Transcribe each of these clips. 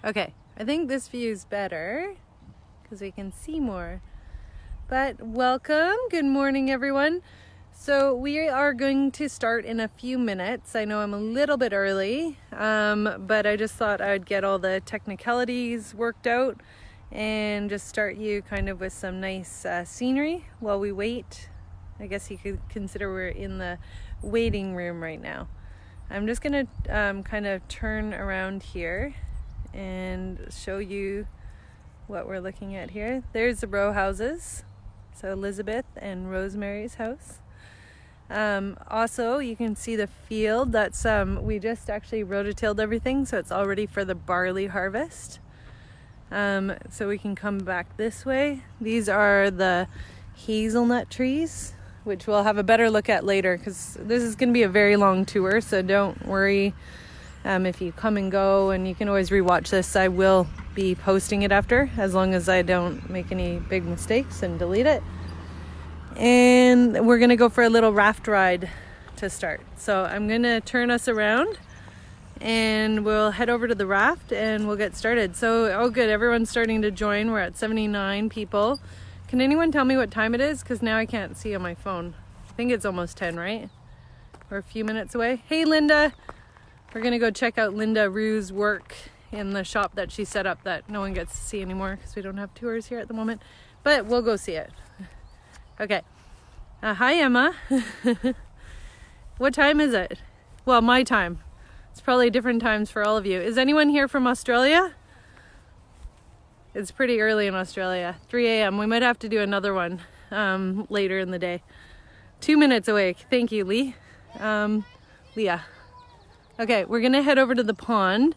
Okay, I think this view is better because we can see more. But welcome, good morning everyone. So we are going to start in a few minutes. I know I'm a little bit early, but I just thought I'd get all the technicalities worked out and just start you kind of with some nice scenery while we wait. I guess you could consider we're in the waiting room right now. I'm just gonna kind of turn around here and show you what we're looking at here. There's the row houses. So Elizabeth and Rosemary's house. Also, you can see the field. That's we just actually rototilled everything, so it's all ready for the barley harvest. So we can come back this way. These are the hazelnut trees, which we'll have a better look at later because this is going to be a very long tour, so don't worry if you come and go, and you can always rewatch this. I will be posting it after, as long as I don't make any big mistakes and delete it. And we're gonna go for a little raft ride to start. So I'm gonna turn us around and we'll head over to the raft and we'll get started. So, oh good, everyone's starting to join. We're at 79 people. Can anyone tell me what time it is? Because now I can't see on my phone. I think it's almost 10, right? We're a few minutes away. Hey Linda! We're gonna go check out Linda Rue's work in the shop that she set up that no one gets to see anymore because we don't have tours here at the moment. But we'll go see it. Okay. Hi, Emma. What time is it? Well, my time. It's probably different times for all of you. Is anyone here from Australia? It's pretty early in Australia. 3 a.m. We might have to do another one later in the day. 2 minutes away. Thank you, Lee. Leah. Okay, we're going to head over to the pond,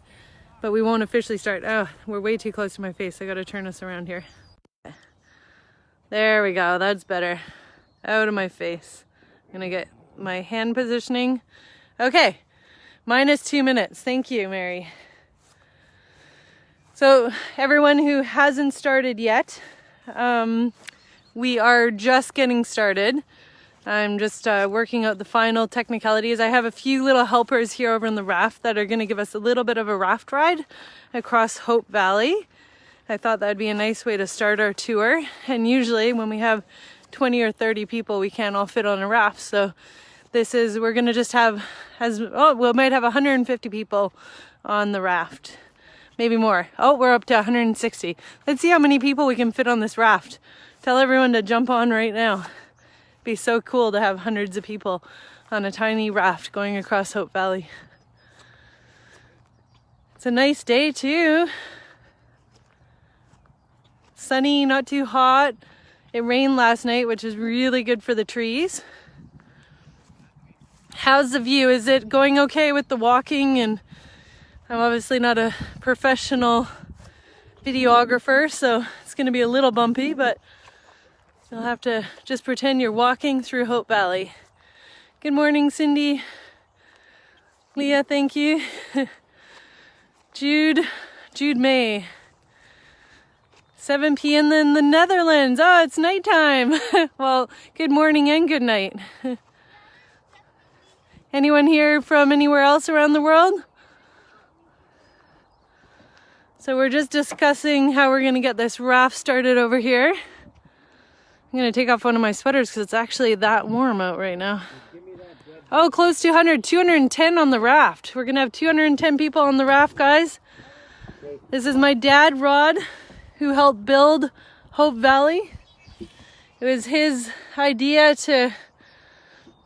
but we won't officially start. Oh, we're way too close to my face. I got to turn us around here. There we go, that's better. Out of my face. I'm gonna get my hand positioning. Okay, minus 2 minutes. Thank you, Mary. So everyone who hasn't started yet, we are just getting started. I'm just working out the final technicalities. I have a few little helpers here over in the raft that are gonna give us a little bit of a raft ride across Hope Valley. I thought that'd be a nice way to start our tour. And usually when we have 20 or 30 people, we can't all fit on a raft. So we're gonna just have, we might have 150 people on the raft. Maybe more. Oh, we're up to 160. Let's see how many people we can fit on this raft. Tell everyone to jump on right now. It'd be so cool to have hundreds of people on a tiny raft going across Hope Valley. It's a nice day too. Sunny, not too hot. It rained last night, which is really good for the trees. How's the view? Is it going okay with the walking? And I'm obviously not a professional videographer, so it's going to be a little bumpy, but you'll have to just pretend you're walking through Hope Valley. Good morning, Cindy. Leah, thank you. Jude May. 7 p.m. in the Netherlands. Oh, it's nighttime. Well, good morning and good night. Anyone here from anywhere else around the world? So we're just discussing how we're going to get this raft started over here. I'm going to take off one of my sweaters because it's actually that warm out right now. Oh, close to 100, 210 on the raft. We're going to have 210 people on the raft, guys. This is my dad, Rod, who helped build Hope Valley. It was his idea to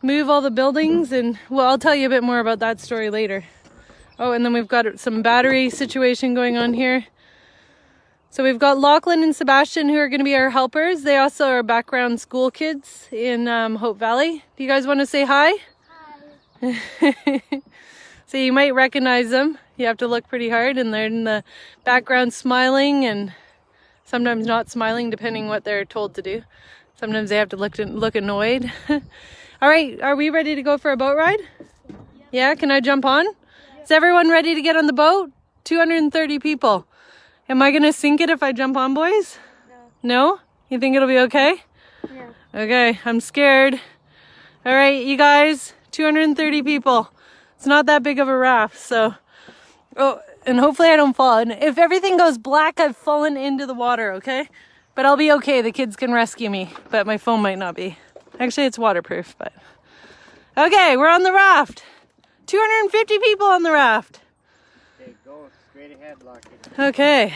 move all the buildings, and well, I'll tell you a bit more about that story later. Oh, and then we've got some battery situation going on here. So we've got Lachlan and Sebastian who are going to be our helpers. They also are background school kids in Hope Valley. Do you guys want to say hi? Hi. So you might recognize them. You have to look pretty hard, and they're in the background smiling and sometimes not smiling depending what they're told to do. Sometimes they have to look annoyed. All right, are we ready to go for a boat ride? Yeah, can I jump on? Is everyone ready to get on the boat? 230 people. Am I gonna sink it if I jump on, boys? No. No? You think it'll be okay? Yeah. Okay, I'm scared. All right, you guys, 230 people. It's not that big of a raft, so. Oh, and hopefully I don't fall. And if everything goes black, I've fallen into the water, okay? But I'll be okay. The kids can rescue me, but my phone might not be. Actually, it's waterproof, but... Okay, we're on the raft. 250 people on the raft. Okay, go straight ahead, Lucky. Okay.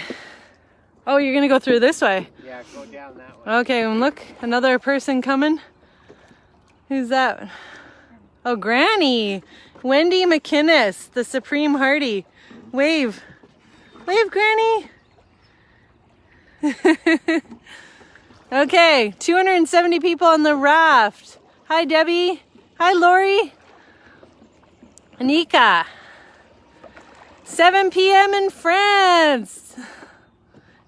Oh, you're gonna go through this way? Yeah, go down that way. Okay, and look, another person coming. Who's that? Oh, Granny. Wendy MacInnes, the Supreme Hardy. Wave. Wave, Granny. Okay, 270 people on the raft. Hi, Debbie. Hi, Lori. Anika. 7 p.m. in France.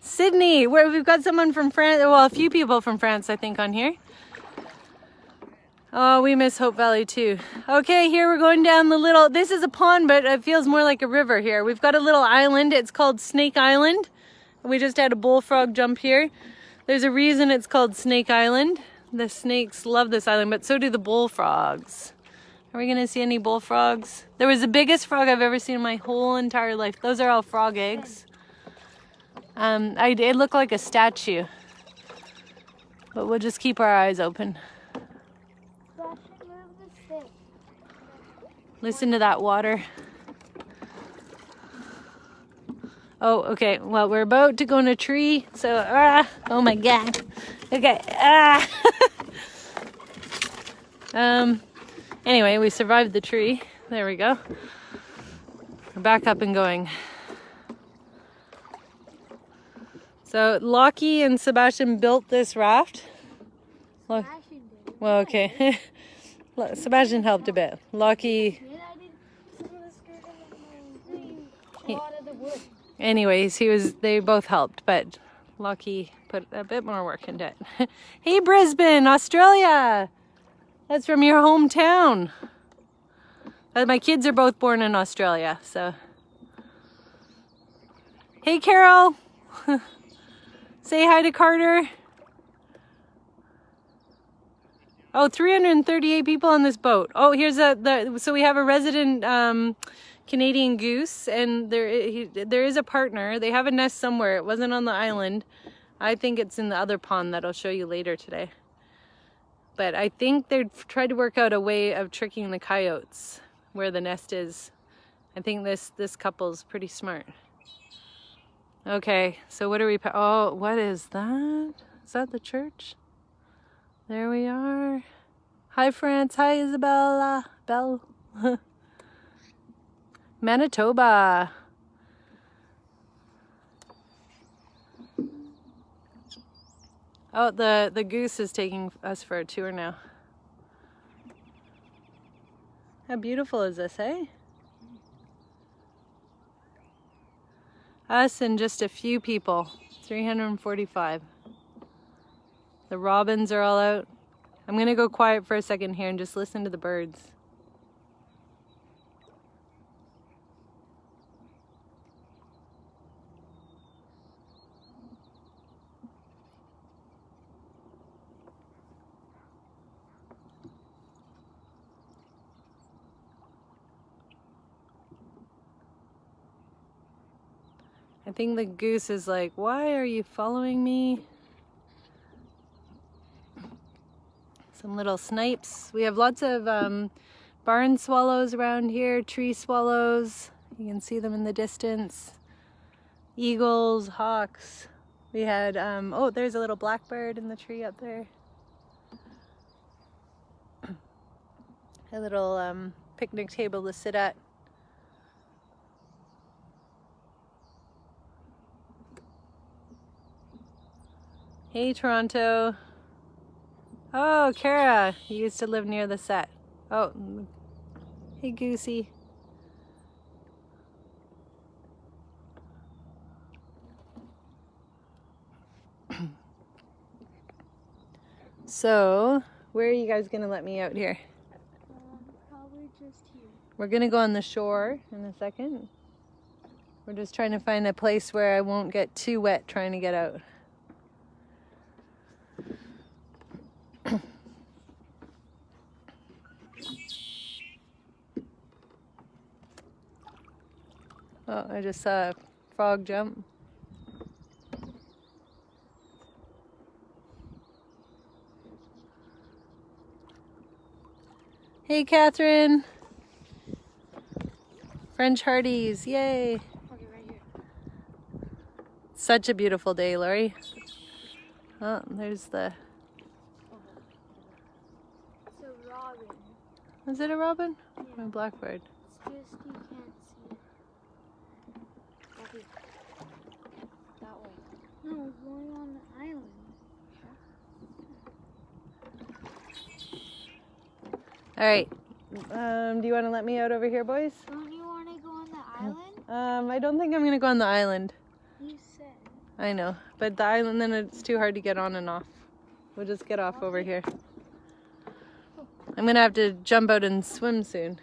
Sydney, where we've got someone from France. Well, a few people from France, I think, on here. Oh, we miss Hope Valley too. Okay, here we're going down the little, this is a pond, but it feels more like a river here. We've got a little island. It's called Snake Island. We just had a bullfrog jump here. There's a reason it's called Snake Island. The snakes love this island, but so do the bullfrogs. Are we gonna see any bullfrogs? There was the biggest frog I've ever seen in my whole entire life. Those are all frog eggs. It looked like a statue, but we'll just keep our eyes open. Listen to that water. Oh, okay. Well, we're about to go in a tree, so oh my god. Okay. Anyway, we survived the tree. There we go. We're back up and going. So Lockie and Sebastian built this raft. Well, okay. Sebastian helped a bit. Lockie. Anyways, they both helped, but Lockie put a bit more work into it. Hey, Brisbane, Australia. That's from your hometown. My kids are both born in Australia, so. Hey, Carol. Say hi to Carter. Oh, 338 people on this boat. Oh, here's so we have a resident Canadian goose, and there is a partner. They have a nest somewhere. It wasn't on the island. I think it's in the other pond that I'll show you later today. But I think they've tried to work out a way of tricking the coyotes where the nest is. I think this couple's pretty smart. Okay, so what are we... Oh, what is that? Is that the church? There we are. Hi, France. Hi, Isabella. Belle. Manitoba. Oh, the Goose is taking us for a tour now. How beautiful is this, eh? Us and just a few people. 345. The robins are all out. I'm gonna go quiet for a second here and just listen to the birds. I think the goose is like, why are you following me? Some little snipes. We have lots of barn swallows around here, tree swallows. You can see them in the distance. Eagles, hawks. We had, oh, there's a little blackbird in the tree up there. A little picnic table to sit at. Hey, Toronto. Oh, Kara, you used to live near the set. Oh, hey, Goosey. So, where are you guys gonna let me out here? Probably just here. We're gonna go on the shore in a second. We're just trying to find a place where I won't get too wet trying to get out. Oh, I just saw a frog jump. Hey, Catherine. French Hardies, yay. Okay, right here. Such a beautiful day, Lori. Oh, there's the... It's a robin. Is it a robin? Yeah. Or a blackbird? It's just you can't see it. Okay. That way. No, it's going on the island. All right. Do you want to let me out over here, boys? Don't you want to go on the island? I don't think I'm going to go on the island. You said. I know, but the island, then it's too hard to get on and off. We'll just get off over here. I'm going to have to jump out and swim soon.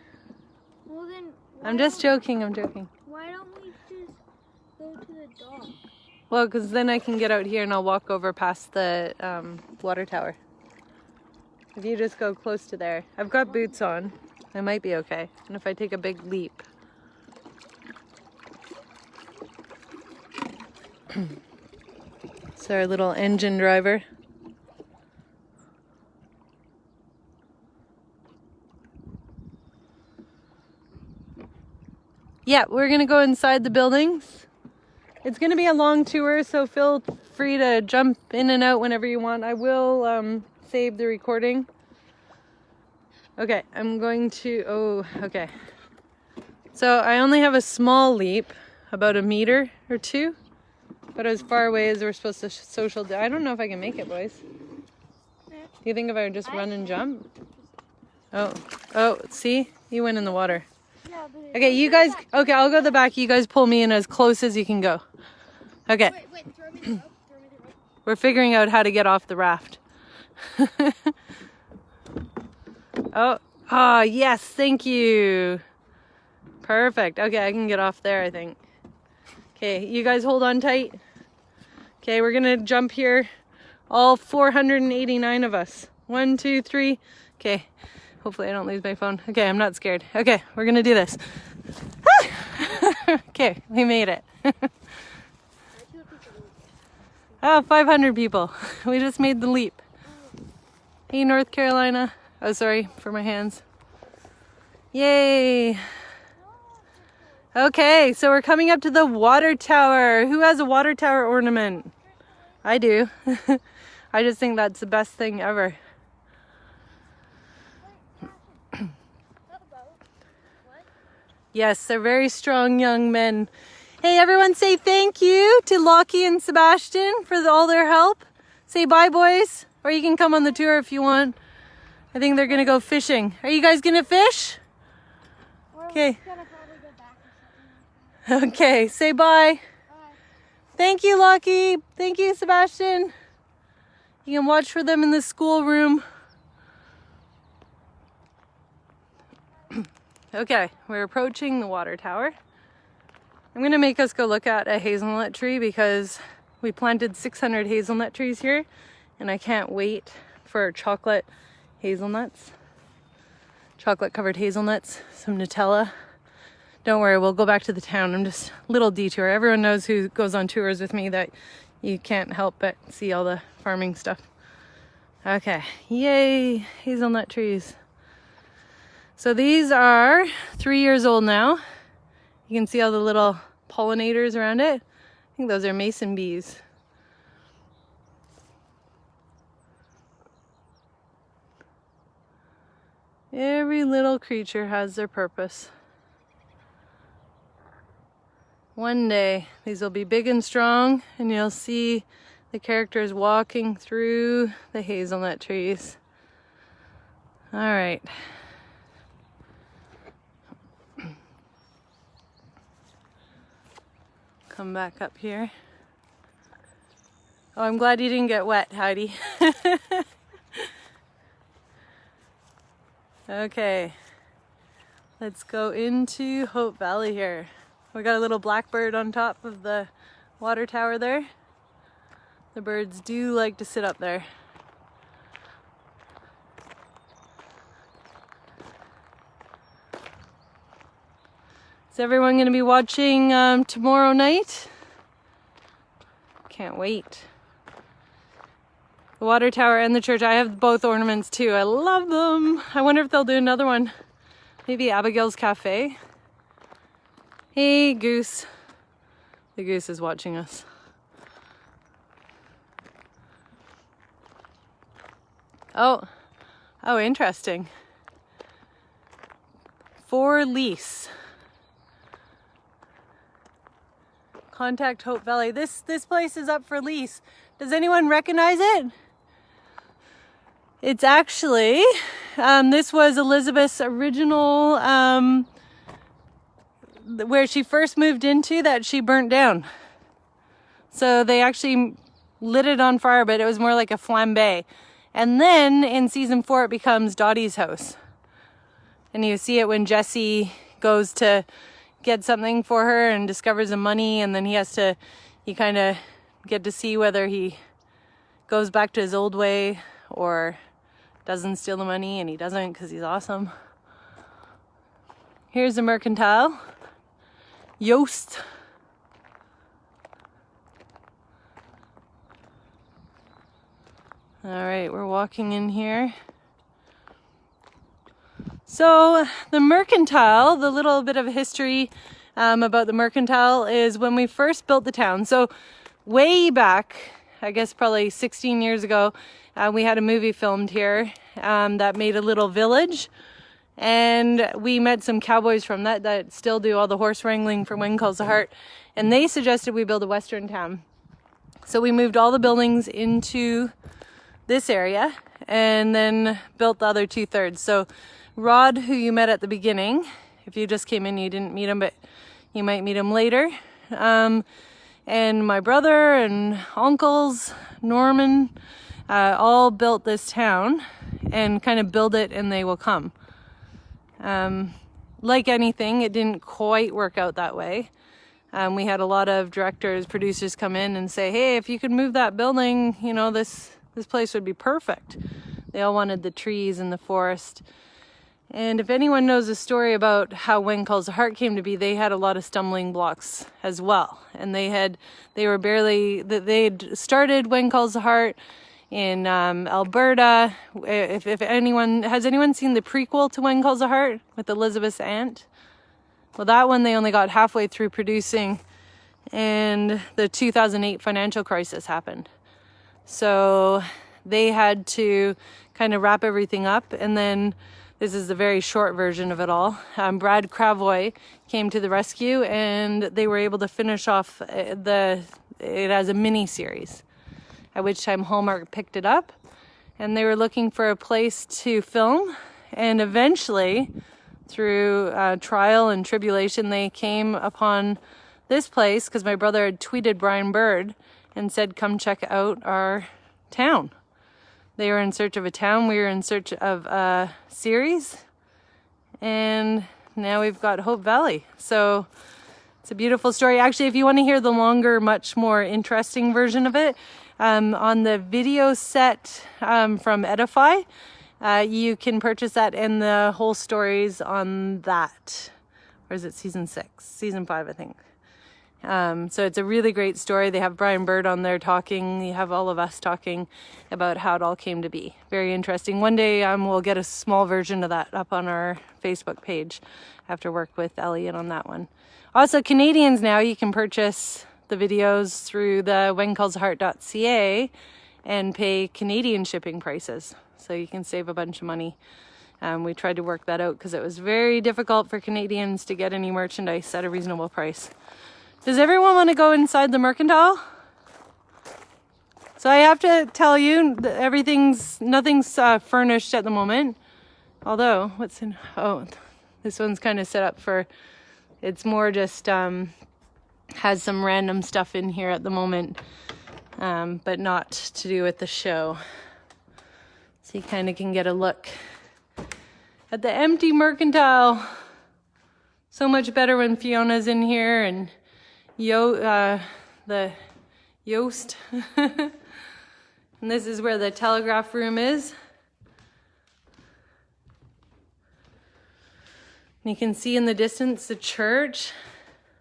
Well then. I'm just joking, I'm joking. Why don't we just go to the dock? Well, because then I can get out here and I'll walk over past the water tower. If you just go close to there. I've got boots on. I might be okay. And if I take a big leap. It's our little engine driver. Yeah, we're going to go inside the buildings. It's going to be a long tour, so feel free to jump in and out whenever you want. I will save the recording. Okay, I'm going to... Oh, okay. So I only have a small leap, about a meter or two, but as far away as we're supposed to social... I don't know if I can make it, boys. Do you think if I would just run and jump? Oh, see? You went in the water. Yeah, but Okay, you guys... Okay, I'll go to the back. You guys pull me in as close as you can go. Okay. Wait, throw me the rope. We're figuring out how to get off the raft. Oh, yes, thank you. Perfect. Okay, I can get off there, I think. Okay, you guys hold on tight. Okay, we're gonna jump here. All 489 of us. 1, 2, 3. Okay, hopefully I don't lose my phone. Okay, I'm not scared. Okay, we're gonna do this. Okay, we made it. Oh, 500 people. We just made the leap. Hey, North Carolina. Oh, sorry for my hands. Yay. Okay, so we're coming up to the water tower. Who has a water tower ornament? I do. I just think that's the best thing ever. Yes, they're very strong young men. Hey, everyone say thank you to Lockie and Sebastian for all their help. Say bye, boys. Or you can come on the tour if you want. I think they're going to go fishing. Are you guys going to fish? Okay. Okay, say bye. Thank you, Lockie. Thank you, Sebastian. You can watch for them in the schoolroom. Okay, we're approaching the water tower. I'm going to make us go look at a hazelnut tree because we planted 600 hazelnut trees here and I can't wait for chocolate hazelnuts. Chocolate covered hazelnuts, some Nutella. Don't worry, we'll go back to the town. I'm just a little detour. Everyone knows who goes on tours with me that you can't help but see all the farming stuff. Okay, yay, hazelnut trees. So these are 3 years old now. You can see all the little pollinators around it. I think those are mason bees. Every little creature has their purpose. One day, these will be big and strong, and you'll see the characters walking through the hazelnut trees. All right. Come back up here. Oh, I'm glad you didn't get wet, Heidi. Okay, let's go into Hope Valley here. We got a little blackbird on top of the water tower there. The birds do like to sit up there. Is Is everyone going to be watching tomorrow night? Can't wait. The water tower and the church. I have both ornaments too. I love them. I wonder if they'll do another one. Maybe Abigail's Cafe. Hey, Goose. The goose is watching us. Oh, interesting. For lease. Contact Hope Valley. This place is up for lease. Does anyone recognize it? It's actually, this was Elizabeth's original, where she first moved into that she burnt down. So they actually lit it on fire, but it was more like a flambe. And then in season 4, it becomes Dottie's house. And you see it when Jesse goes to get something for her and discovers the money, and then you kind of get to see whether he goes back to his old way or doesn't steal the money, and he doesn't because he's awesome. Here's the Mercantile. Yoast. All right, we're walking in here. So the Mercantile, the little bit of history about the Mercantile is when we first built the town. So way back, I guess probably 16 years ago, we had a movie filmed here that made a little village. And we met some cowboys from that still do all the horse wrangling for When Calls the Heart. And they suggested we build a western town. So we moved all the buildings into this area and then built the other 2/3. So Rod, who you met at the beginning, if you just came in, you didn't meet him, but you might meet him later. And my brother and uncles, Norman, all built this town and kind of build it and they will come. Like anything, it didn't quite work out that way. We had a lot of directors, producers come in and say, hey, if you could move that building, you know, this place would be perfect. They all wanted the trees and the forest. And if anyone knows the story about how When Calls the Heart came to be, they had a lot of stumbling blocks as well. And they had started When Calls the Heart in Alberta. If anyone, has anyone seen the prequel to When Calls the Heart with Elizabeth's aunt? Well, that one they only got halfway through producing and the 2008 financial crisis happened. So they had to kind of wrap everything up, and then this is the very short version of it all. Brad Cravoy came to the rescue and they were able to finish off it as a mini series, at which time Hallmark picked it up and they were looking for a place to film, and eventually through trial and tribulation they came upon this place because my brother had tweeted Brian Bird and said, come check out our town. They were in search of a town. We were in search of a series. And now we've got Hope Valley. So it's a beautiful story. Actually, if you want to hear the longer, much more interesting version of it, on the video set from Edify, you can purchase that, and the whole story's on that. Or is it season 6? Season 5, I think. So it's a really great story. They have Brian Bird on there talking. You have all of us talking about how it all came to be. Very interesting. One day we'll get a small version of that up on our Facebook page. I have to work with Elliot on that one. Also, Canadians now, you can purchase the videos through the whencallstheheart.ca and pay Canadian shipping prices. So you can save a bunch of money. We tried to work that out because it was very difficult for Canadians to get any merchandise at a reasonable price. Does everyone want to go inside the Mercantile? So I have to tell you, nothing's furnished at the moment. Although, this one's kind of set up for, it's more just, has some random stuff in here at the moment, but not to do with the show. So you kind of can get a look at the empty Mercantile. So much better when Fiona's in here and the Yoast. And this is where the telegraph room is. You can see in the distance the church.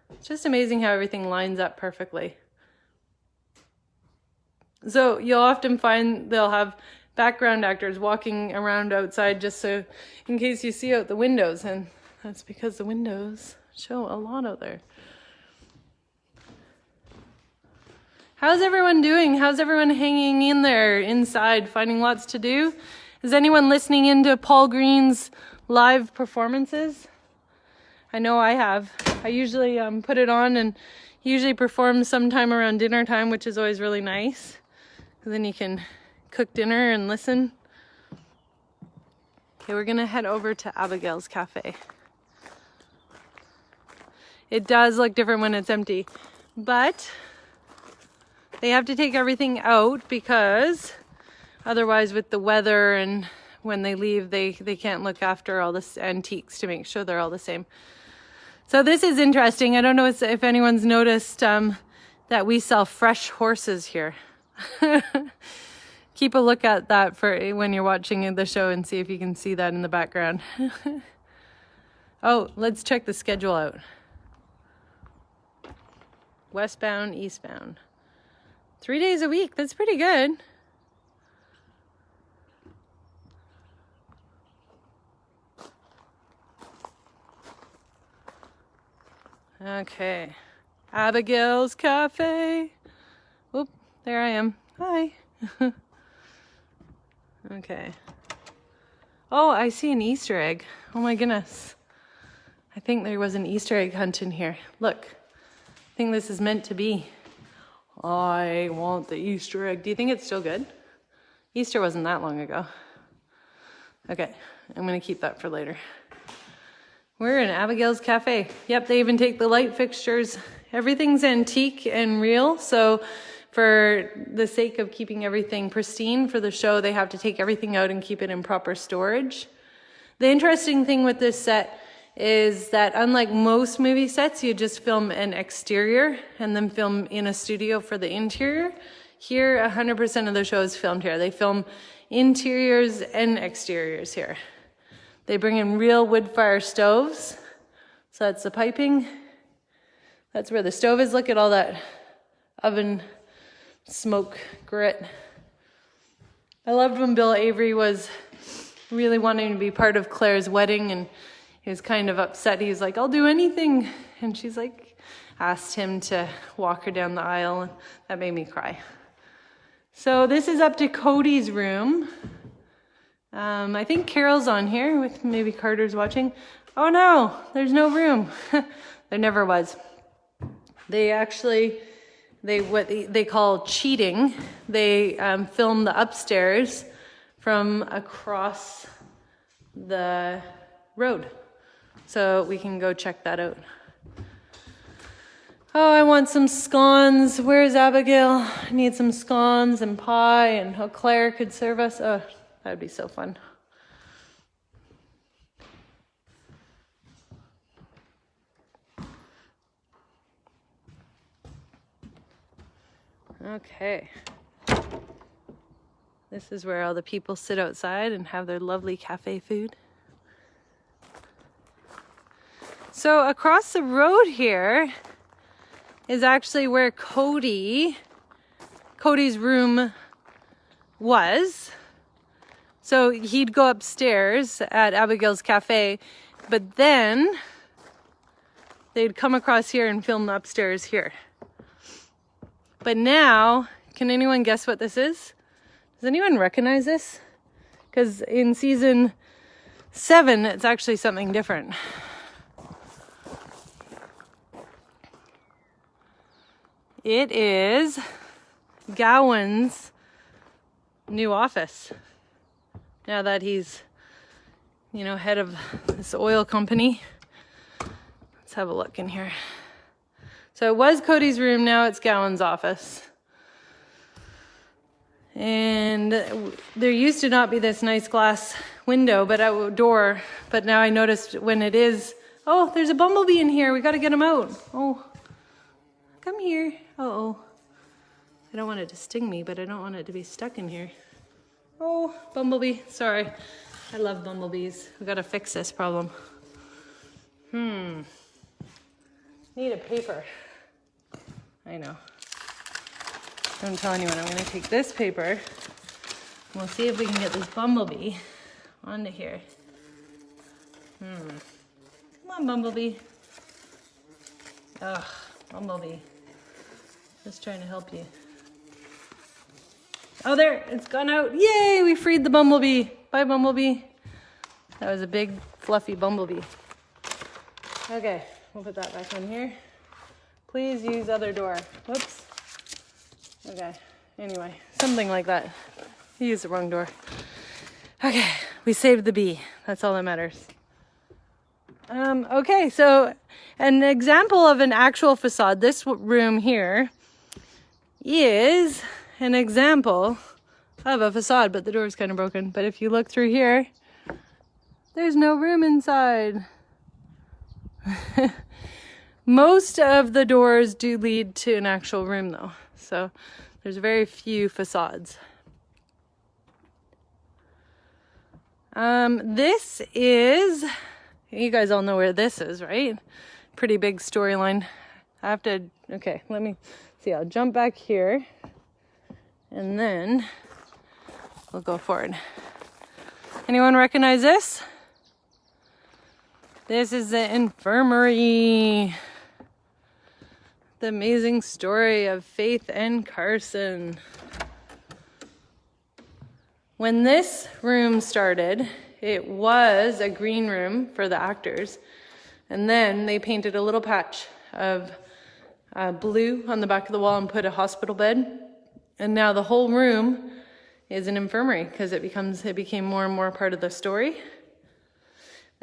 It's just amazing how everything lines up perfectly. So you'll often find they'll have background actors walking around outside just so in case you see out the windows, and that's because the windows show a lot out there. How's everyone doing? How's everyone hanging in there inside, finding lots to do? Is anyone listening into Paul Green's live performances? I know I have. I usually put it on, and he usually performs sometime around dinner time, which is always really nice. Then you can cook dinner and listen. Okay, we're gonna head over to Abigail's cafe. It does look different when it's empty, but they have to take everything out because otherwise with the weather and when they leave, they can't look after all the antiques to make sure they're all the same. So this is interesting. I don't know if anyone's noticed that we sell fresh horses here. Keep a look at that for when you're watching the show and see if you can see that in the background. Oh, let's check the schedule out. Westbound, eastbound. 3 days a week. That's pretty good. Okay. Abigail's Cafe. Oop, there I am. Hi. Okay. Oh, I see an Easter egg. Oh my goodness. I think there was an Easter egg hunt in here. Look. I think this is meant to be. I want the Easter egg. Do you think it's still good? Easter wasn't that long ago. Okay, I'm gonna keep that for later. We're in Abigail's Cafe. Yep, they even take the light fixtures. Everything's antique and real, so for the sake of keeping everything pristine for the show, they have to take everything out and keep it in proper storage. The interesting thing with this set is that unlike most movie sets, you just film an exterior and then film in a studio for the interior. Here, 100% of the show is filmed here. They film interiors and exteriors here. They bring in real wood fire stoves. So that's the piping. That's where the stove is. Look at all that oven smoke grit. I loved when Bill Avery was really wanting to be part of Claire's wedding, and he was kind of upset. He was like, I'll do anything. And she's like, asked him to walk her down the aisle, and that made me cry. So this is up to Cody's room. I think Carol's on here with maybe Carter's watching. Oh no, there's no room. There never was. They actually, what they call cheating. They film the upstairs from across the road. So we can go check that out. Oh, I want some scones. Where's Abigail? I need some scones and pie, and how Claire could serve us. Oh, that would be so fun. Okay. This is where all the people sit outside and have their lovely cafe food. So across the road here is actually where Cody's room was. So he'd go upstairs at Abigail's Cafe, but then they'd come across here and film upstairs here. But now, can anyone guess what this is? Does anyone recognize this? Because in season 7, it's actually something different. It is Gowans New Office. Now that he's, head of this oil company. Let's have a look in here. So it was Cody's room, now it's Gowans' office. And there used to not be this nice glass window, door, but now I noticed when it is, oh, there's a bumblebee in here, we gotta get him out. Oh, come here. Uh-oh. I don't want it to sting me, but I don't want it to be stuck in here. Oh, bumblebee, sorry. I love bumblebees. We gotta fix this problem. Need a paper. I know. Don't tell anyone. I'm going to take this paper. And we'll see if we can get this bumblebee onto here. Come on, bumblebee. Ugh, bumblebee. Just trying to help you. Oh, there, it's gone out. Yay, we freed the bumblebee. Bye, bumblebee. That was a big, fluffy bumblebee. Okay, we'll put that back on here. Please use other door. Whoops. Okay, anyway, something like that. You used the wrong door. Okay, we saved the bee. That's all that matters. Okay, so an example of an actual facade. This room here is an example of a facade, but the door is kind of broken. But if you look through here, there's no room inside. Most of the doors do lead to an actual room though. So there's very few facades. This is, you guys all know where this is, right? Pretty big storyline. I have to, okay, let me see. I'll jump back here and then we'll go forward. Anyone recognize this? This is the infirmary. The amazing story of Faith and Carson. When this room started, it was a green room for the actors. And then they painted a little patch of blue on the back of the wall and put a hospital bed. And now the whole room is an infirmary because it became more and more part of the story.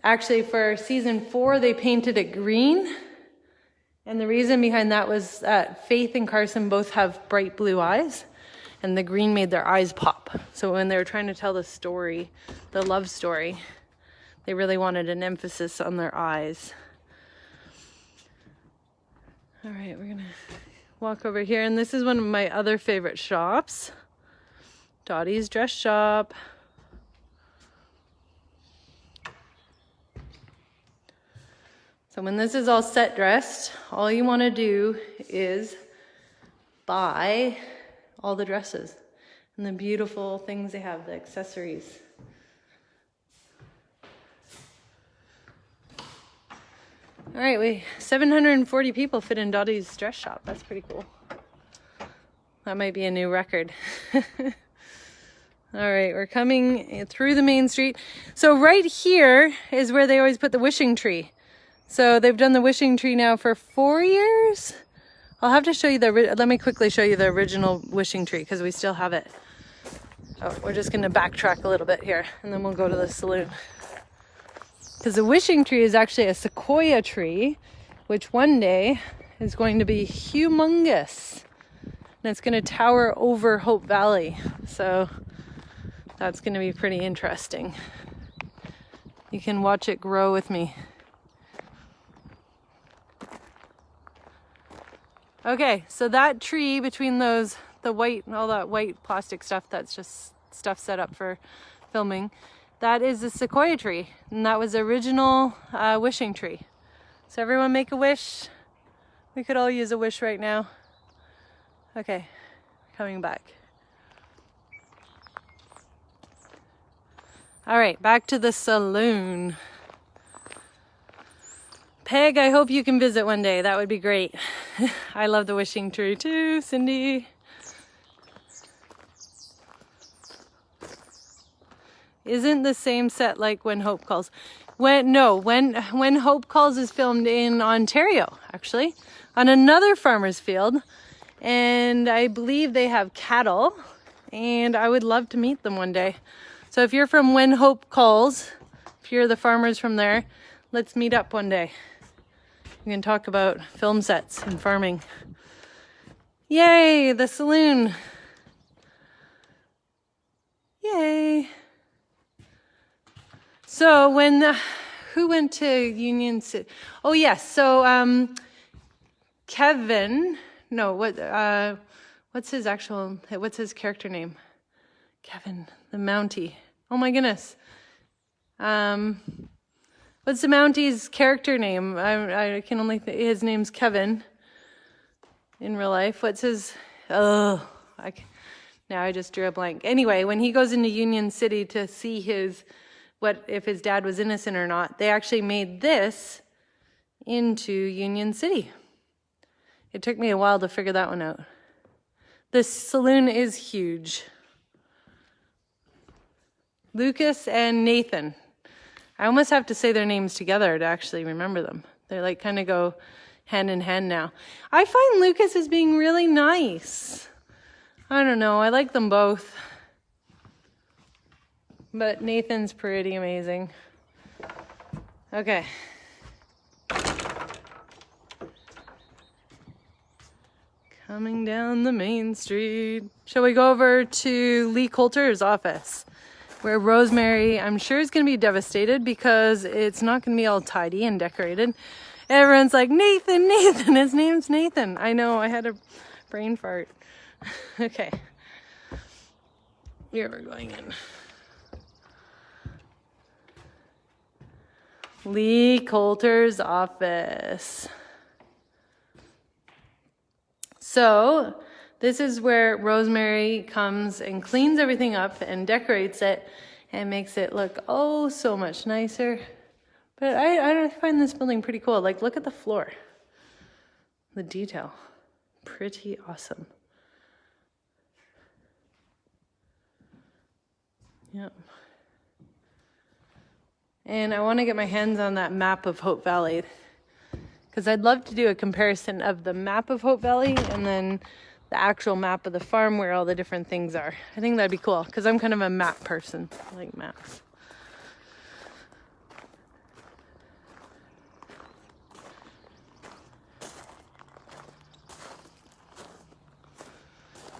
Actually, for season 4, they painted it green. And the reason behind that was that Faith and Carson both have bright blue eyes, and the green made their eyes pop. So when they were trying to tell the story, the love story, they really wanted an emphasis on their eyes. All right, we're gonna walk over here, and this is one of my other favorite shops, Dottie's Dress Shop. So when this is all set dressed, all you want to do is buy all the dresses and the beautiful things they have, the accessories. All right, 740 people fit in Dottie's Dress Shop. That's pretty cool. That might be a new record. All right, we're coming through the main street. So right here is where they always put the wishing tree. So they've done the wishing tree now for 4 years. I'll have to show you let me quickly show you the original wishing tree because we still have it. Oh, we're just gonna backtrack a little bit here and then we'll go to the saloon. Because the wishing tree is actually a sequoia tree, which one day is going to be humongous. And it's gonna tower over Hope Valley. So that's gonna be pretty interesting. You can watch it grow with me. Okay, so that tree between those, all that white plastic stuff, that's just stuff set up for filming. That is the sequoia tree, and that was the original wishing tree. So everyone make a wish. We could all use a wish right now. Okay, coming back. All right, back to the saloon. Peg, I hope you can visit one day. That would be great. I love the wishing tree too, Cindy. Isn't the same set like When Hope Calls? When Hope Calls is filmed in Ontario, actually, on another farmer's field. And I believe they have cattle, and I would love to meet them one day. So if you're from When Hope Calls, if you're the farmers from there, let's meet up one day. We can talk about film sets and farming. Yay, the saloon. Yay. So who went to Union City? Oh yes, so Kevin, no, what's his character name? Kevin, the Mountie. Oh my goodness. What's the Mountie's character name? I can only think his name's Kevin in real life. What's his? Now I just drew a blank. Anyway, when he goes into Union City to see if his dad was innocent or not, they actually made this into Union City. It took me a while to figure that one out. This saloon is huge. Lucas and Nathan. I almost have to say their names together to actually remember them. They like kind of go hand in hand now. I find Lucas as being really nice. I don't know. I like them both. But Nathan's pretty amazing. Okay. Coming down the main street. Shall we go over to Lee Coulter's office? Where Rosemary, I'm sure, is going to be devastated because it's not going to be all tidy and decorated. Everyone's like, Nathan, Nathan, his name's Nathan. I know, I had a brain fart. Okay. Here we're going in. Lee Coulter's office. So, this is where Rosemary comes and cleans everything up and decorates it and makes it look oh so much nicer. But I find this building pretty cool. Like, look at the floor. The detail. Pretty awesome. Yep. And I want to get my hands on that map of Hope Valley, because I'd love to do a comparison of the map of Hope Valley and then the actual map of the farm where all the different things are. I think that'd be cool, because I'm kind of a map person. I like maps.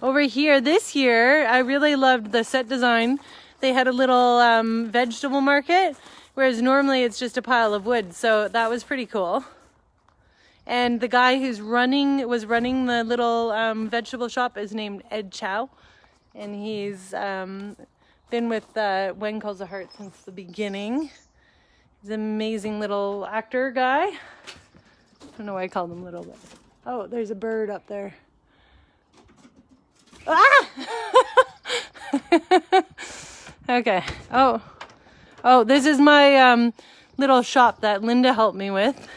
Over here, this year, I really loved the set design. They had a little vegetable market, whereas normally it's just a pile of wood. So that was pretty cool. And the guy was running the little vegetable shop is named Ed Chow. And he's been with When Calls the Heart since the beginning. He's an amazing little actor guy. I don't know why I called him little, but... Oh, there's a bird up there. Ah! Okay. Oh, this is my little shop that Linda helped me with.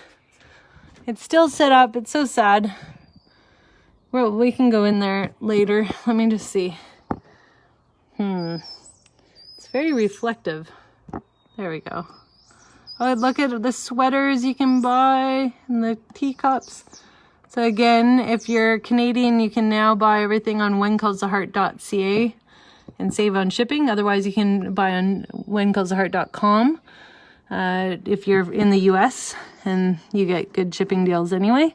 It's still set up. It's so sad. Well, we can go in there later. Let me just see. It's very reflective. There we go. Oh, look at the sweaters you can buy and the teacups. So again, if you're Canadian, you can now buy everything on whencallstheheart.ca and save on shipping. Otherwise, you can buy on whencallstheheart.com if you're in the US, and you get good shipping deals anyway.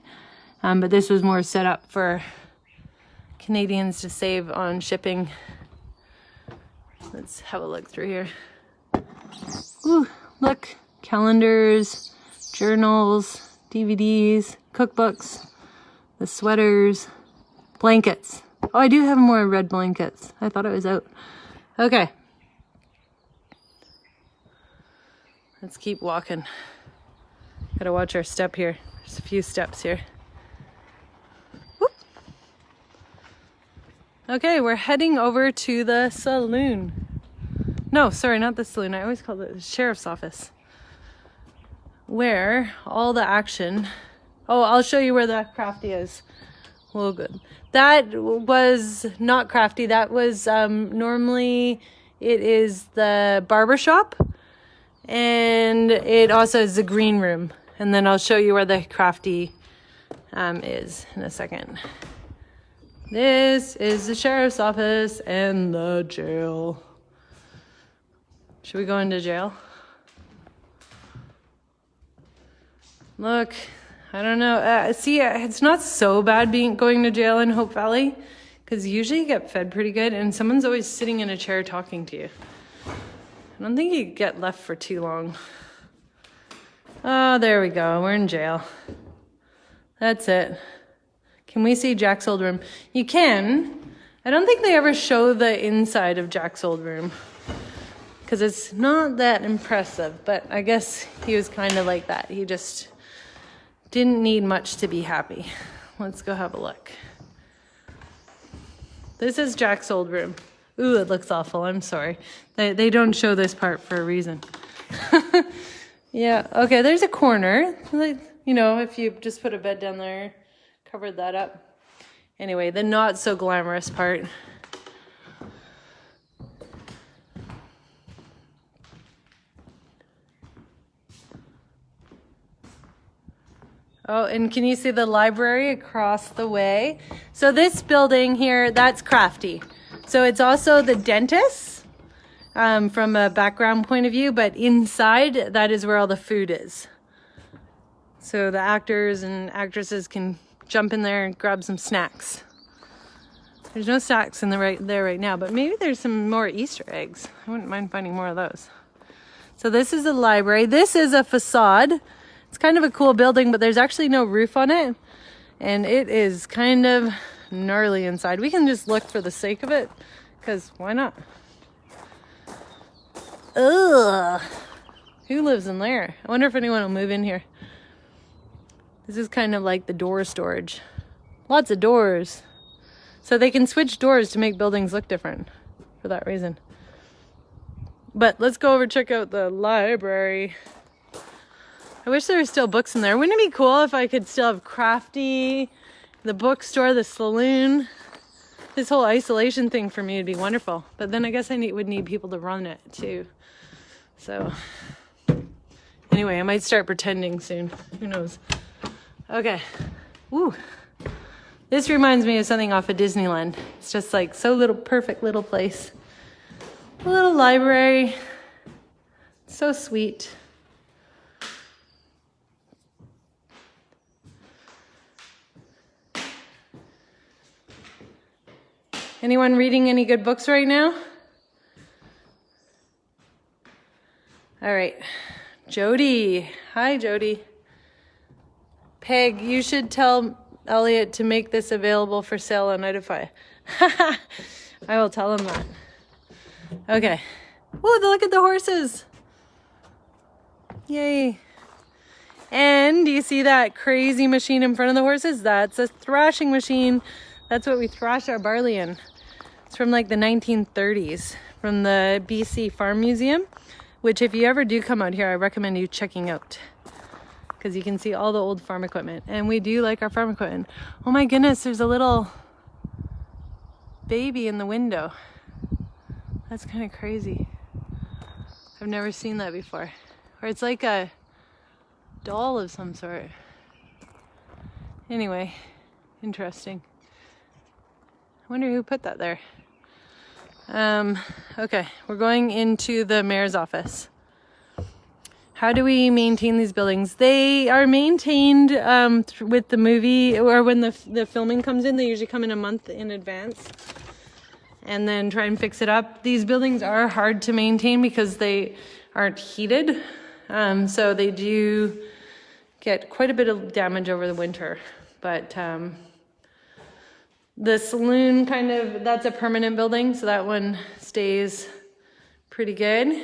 But this was more set up for Canadians to save on shipping. Let's have a look through here. Ooh, look, calendars, journals, DVDs, cookbooks. The sweaters, blankets. Oh, I do have more red blankets. I thought it was out. Okay. Let's keep walking. Gotta watch our step here. There's a few steps here. Whoop. Okay, we're heading over to the saloon. No, sorry, not the saloon. I always call it the sheriff's office. Where all the action... Oh, I'll show you where the crafty is. Well, good. That was not crafty. That was normally it is the barber shop, and it also is the green room. And then I'll show you where the crafty is in a second. This is the sheriff's office and the jail. Should we go into jail? Look. I don't know. See, it's not so bad going to jail in Hope Valley, because usually you get fed pretty good, and someone's always sitting in a chair talking to you. I don't think you get left for too long. Oh, there we go. We're in jail. That's it. Can we see Jack's old room? You can. I don't think they ever show the inside of Jack's old room. because it's not that impressive, but I guess he was kind of like that. He just didn't need much to be happy. Let's go have a look. This is Jack's old room. Ooh, it looks awful. I'm sorry. They don't show this part for a reason. Yeah, okay, there's a corner. Like, you know, if you just put a bed down there, covered that up. Anyway, the not so glamorous part. Oh, and can you see the library across the way? So this building here, that's crafty. So it's also the dentist. From a background point of view, but inside, that is where all the food is. So the actors and actresses can jump in there and grab some snacks. There's no snacks in there right now, but maybe there's some more Easter eggs. I wouldn't mind finding more of those. So this is the library. This is a facade. It's kind of a cool building, but there's actually no roof on it. And it is kind of gnarly inside. We can just look for the sake of it, because why not? Ugh. Who lives in there? I wonder if anyone will move in here. This is kind of like the door storage. Lots of doors. So they can switch doors to make buildings look different for that reason. But let's go over check out the library. I wish there were still books in there. Wouldn't it be cool if I could still have crafty, the bookstore, the saloon? This whole isolation thing for me would be wonderful. But then I guess I would need people to run it too. So anyway, I might start pretending soon. Who knows? Okay. Woo. This reminds me of something off of Disneyland. It's just like so little, perfect little place. A little library. So sweet. Anyone reading any good books right now? All right, Jody. Hi, Jody. Peg, you should tell Elliot to make this available for sale on Notify. I will tell him that. Okay. Oh, look at the horses. Yay. And do you see that crazy machine in front of the horses? That's a thrashing machine. That's what we thrash our barley in. It's from like the 1930s from the BC Farm Museum, which if you ever do come out here, I recommend you checking out because you can see all the old farm equipment. And we do like our farm equipment. Oh my goodness, there's a little baby in the window. That's kind of crazy. I've never seen that before. Or it's like a doll of some sort. Anyway, interesting. I wonder who put that there. Okay, we're going into the mayor's office. How do we maintain these buildings? They are maintained with the movie, or when the filming comes in, they usually come in a month in advance and then try and fix it up. These buildings are hard to maintain because they aren't heated. So they do get quite a bit of damage over the winter. But the saloon that's a permanent building, so that one stays pretty good.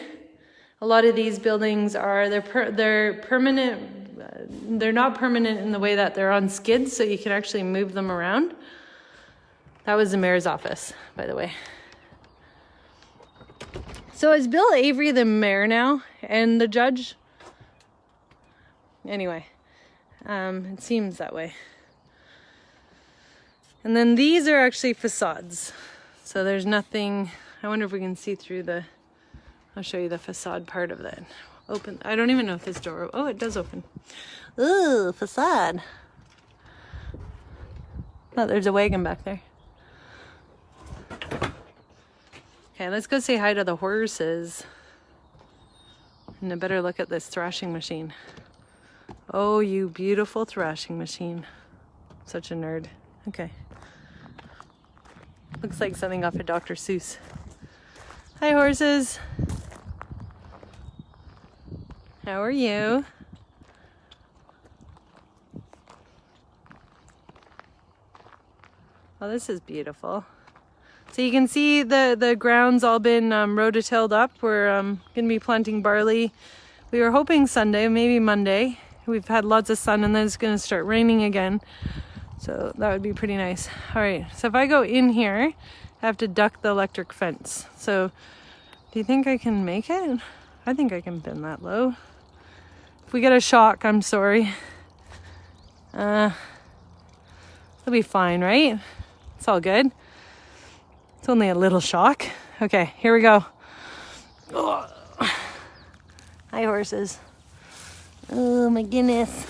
A lot of these buildings they're permanent. They're not permanent in the way that they're on skids, so you can actually move them around. That was the mayor's office, by the way. So is Bill Avery the mayor now and the judge? Anyway, it seems that way. And then these are actually facades. So there's nothing, I wonder if we can see through I'll show you the facade part of that. Open, I don't even know if this door, oh, it does open. Ooh, facade. Oh, there's a wagon back there. Okay, let's go say hi to the horses. And a better look at this thrashing machine. Oh, you beautiful thrashing machine. Such a nerd. Okay. Looks like something off of Dr. Seuss. Hi, horses. How are you? Oh, this is beautiful. So you can see the ground's all been rototilled up. We're going to be planting barley. We were hoping Sunday, maybe Monday. We've had lots of sun and then it's going to start raining again. So that would be pretty nice. All right, so if I go in here, I have to duck the electric fence. So do you think I can make it? I think I can bend that low. If we get a shock, I'm sorry. It'll be fine, right? It's all good. It's only a little shock. Okay, here we go. Oh. Hi, horses. Oh my goodness.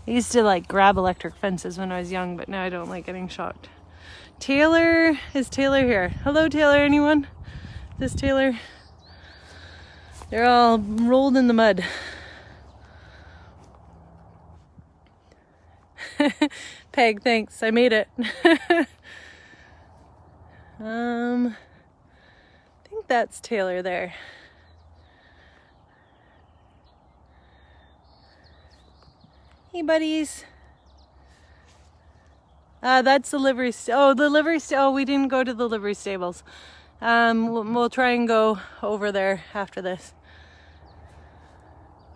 I used to like grab electric fences when I was young, but now I don't like getting shocked. Taylor, is Taylor here? Hello, Taylor, anyone? Is this Taylor? They're all rolled in the mud. Peg, thanks. I made it. I think that's Taylor there. Hey, buddies. That's the livery. Oh, we didn't go to the livery stables. We'll try and go over there after this.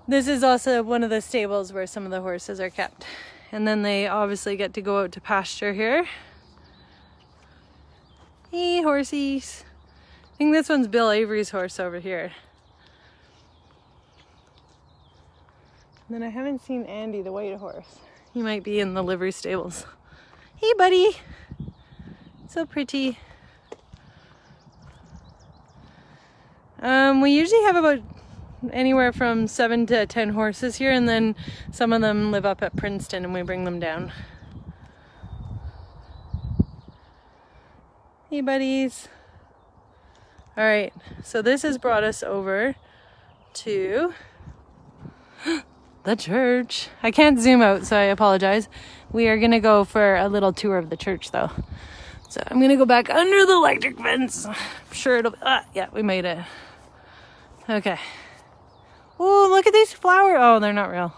This is also one of the stables where some of the horses are kept. And then they obviously get to go out to pasture here. Hey, horsies. I think this one's Bill Avery's horse over here. And then I haven't seen Andy, the white horse. He might be in the livery stables. Hey, buddy. So pretty. We usually have about anywhere from 7 to 10 horses here, and then some of them live up at Princeton and we bring them down. Hey, buddies. All right, so this has brought us over to the church. I can't zoom out, so I apologize. We are gonna go for a little tour of the church though. So I'm gonna go back under the electric fence. I'm sure it'll, yeah, we made it. Okay. Oh, look at these flowers. Oh, they're not real.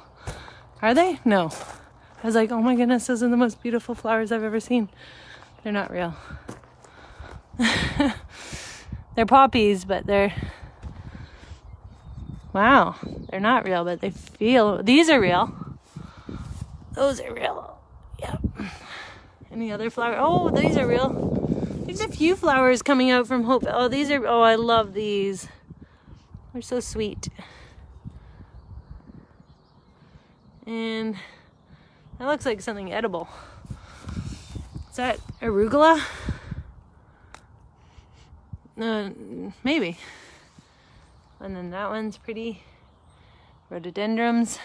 Are they? No. I was like, oh my goodness, those are the most beautiful flowers I've ever seen. They're not real. They're poppies, but they're, wow, they're not real, but they feel, these are real. Those are real. Yeah. Any other flower? Oh, these are real. There's a few flowers coming out from Hope. Oh, these are, oh, I love these. They're so sweet. And that looks like something edible. Is that arugula? Maybe. And then that one's pretty. Rhododendrons.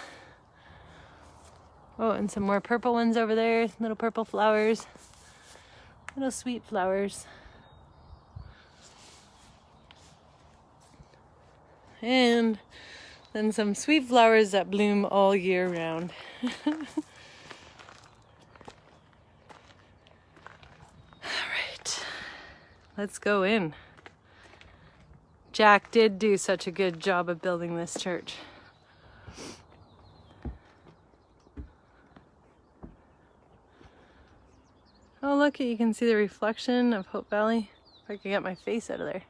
Oh, and some more purple ones over there. Little purple flowers. Little sweet flowers. And then some sweet flowers that bloom all year round. All right, let's go in. Jack did do such a good job of building this church. Oh, look, you can see the reflection of Hope Valley. If I could get my face out of there.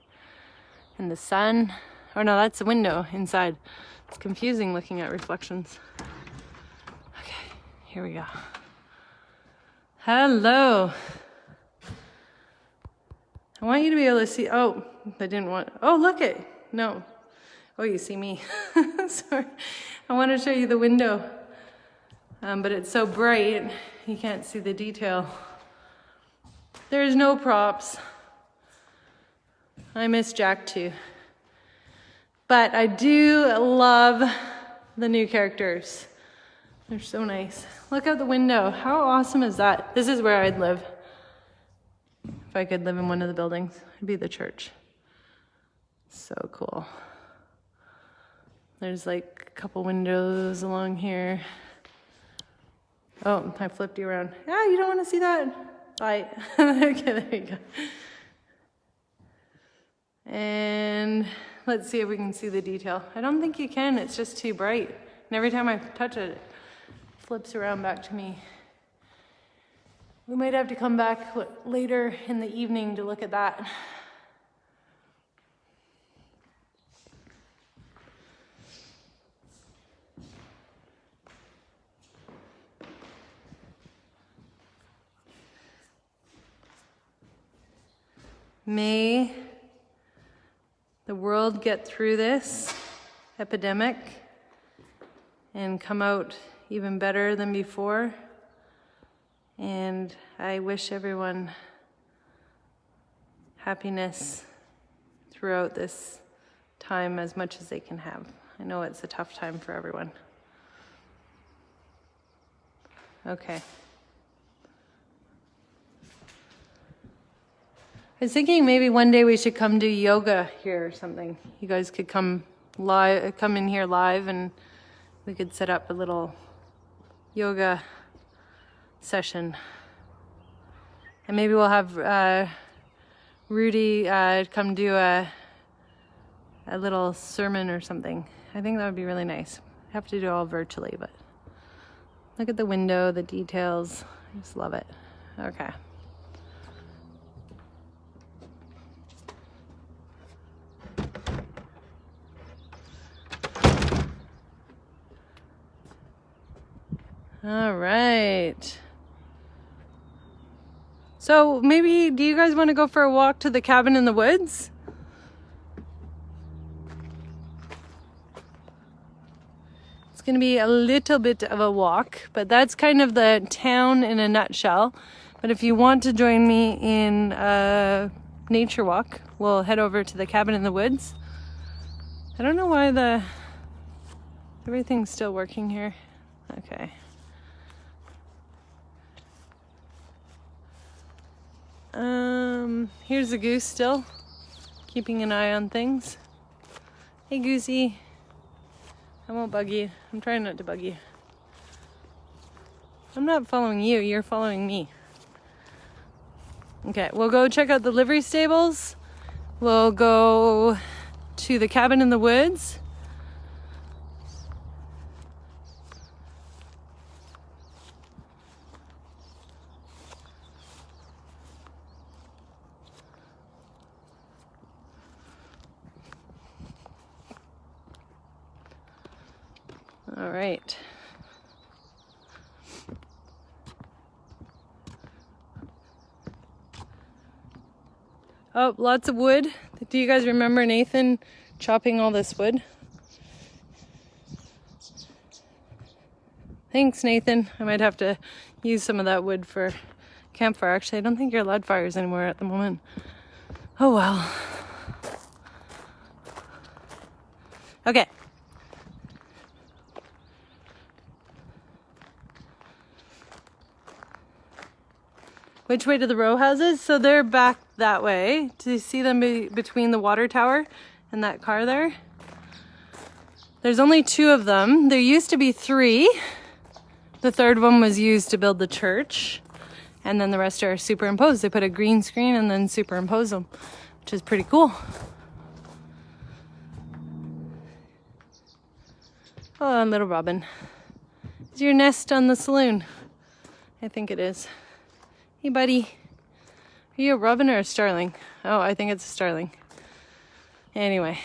And the sun. Oh no, that's the window inside. It's confusing looking at reflections. Okay, here we go. Hello. I want you to be able to see, oh, I didn't want, oh, look it. No. Oh, you see me. Sorry. I want to show you the window. But it's so bright, you can't see the detail. There's no props. I miss Jack too. But I do love the new characters. They're so nice. Look out the window. How awesome is that? This is where I'd live. If I could live in one of the buildings, it'd be the church. So cool. There's like a couple windows along here. Oh, I flipped you around. Yeah, you don't want to see that? Bye. Okay, there you go. And let's see if we can see the detail. I don't think you can, it's just too bright. And every time I touch it, it flips around back to me. We might have to come back later in the evening to look at that. May the world get through this epidemic and come out even better than before. And I wish everyone happiness throughout this time as much as they can have. I know it's a tough time for everyone. Okay. I was thinking maybe one day we should come do yoga here or something. You guys could come in here live, and we could set up a little yoga session. And maybe we'll have Rudy come do a little sermon or something. I think that would be really nice. I have to do it all virtually, but look at the window, the details. I just love it. Okay. All right. So maybe, do you guys want to go for a walk to the cabin in the woods? It's going to be a little bit of a walk, but that's kind of the town in a nutshell. But if you want to join me in a nature walk, we'll head over to the cabin in the woods. I don't know why everything's still working here. Okay. Here's the goose still, keeping an eye on things. Hey, Goosey. I won't bug you. I'm trying not to bug you. I'm not following you, you're following me. Okay, we'll go check out the livery stables. We'll go to the cabin in the woods. All right. Oh, lots of wood. Do you guys remember Nathan chopping all this wood? Thanks, Nathan. I might have to use some of that wood for campfire. Actually, I don't think you're allowed fires anymore at the moment. Oh well. Okay. Which way to the row houses? So they're back that way. Do you see them between the water tower and that car there? There's only 2 of them. There used to be 3. The third one was used to build the church. And then the rest are superimposed. They put a green screen and then superimpose them, which is pretty cool. Oh, little robin. Is your nest on the saloon? I think it is. Hey, buddy. Are you a robin or a starling? Oh, I think it's a starling. Anyway.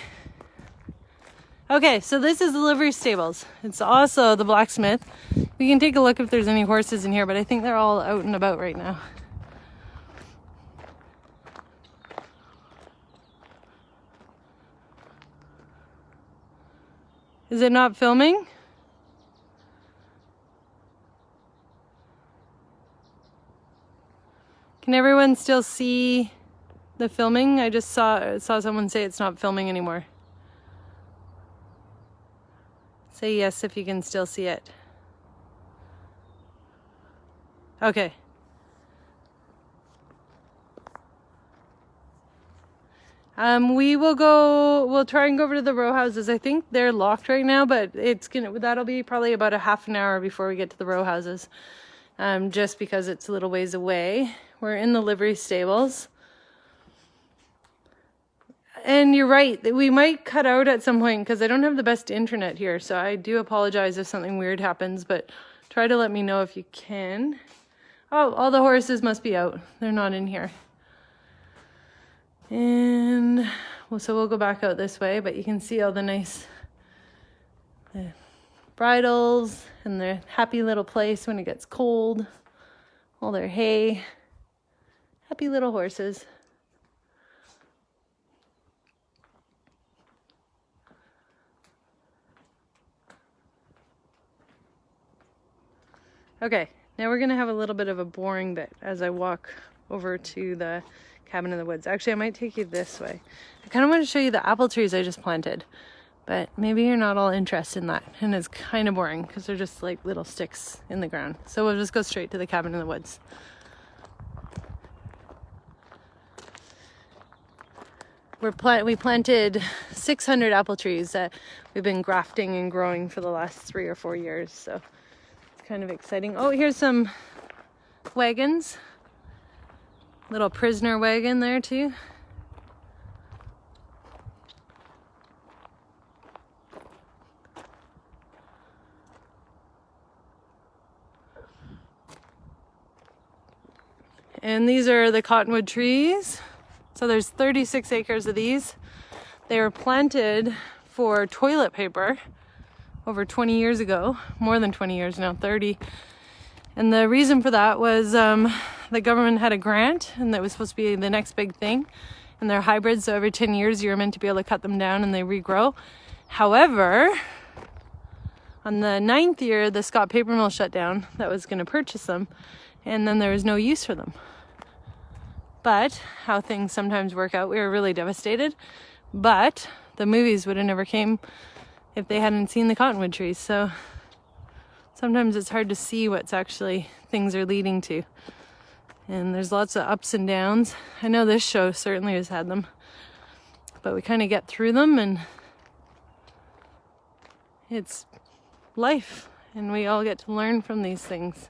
Okay, so this is the livery stables. It's also the blacksmith. We can take a look if there's any horses in here, but I think they're all out and about right now. Is it not filming? Can everyone still see the filming? I just saw someone say it's not filming anymore. Say yes if you can still see it. Okay. We'll try and go over to the row houses. I think they're locked right now, but that'll be probably about a half an hour before we get to the row houses. Just because it's a little ways away. We're in the livery stables. And you're right, we might cut out at some point because I don't have the best internet here, so I do apologize if something weird happens, but try to let me know if you can. Oh, all the horses must be out. They're not in here. And well, so we'll go back out this way, but you can see all the nice bridles and their happy little place when it gets cold. All their hay. Happy little horses. Okay, now we're gonna have a little bit of a boring bit as I walk over to the cabin in the woods. Actually, I might take you this way. I kind of want to show you the apple trees I just planted, but maybe you're not all interested in that, and it's kind of boring because they're just like little sticks in the ground. So we'll just go straight to the cabin in the woods. We planted 600 apple trees that we've been grafting and growing for the last 3 or 4 years, so it's kind of exciting. Oh, here's some wagons. Little prisoner wagon there too. And these are the Cottonwood Trees. So there's 36 acres of these. They were planted for toilet paper over 20 years ago, more than 20 years now, 30. And the reason for that was the government had a grant and that was supposed to be the next big thing. And they're hybrids, so every 10 years you're meant to be able to cut them down and they regrow. However, on the 9th year, the Scott paper mill shut down that was going to purchase them, and then there was no use for them. But how things sometimes work out, we were really devastated. But the movies would have never came if they hadn't seen the Cottonwood trees. So sometimes it's hard to see what's actually things are leading to. And there's lots of ups and downs. I know this show certainly has had them. But we kind of get through them, and it's life. And we all get to learn from these things.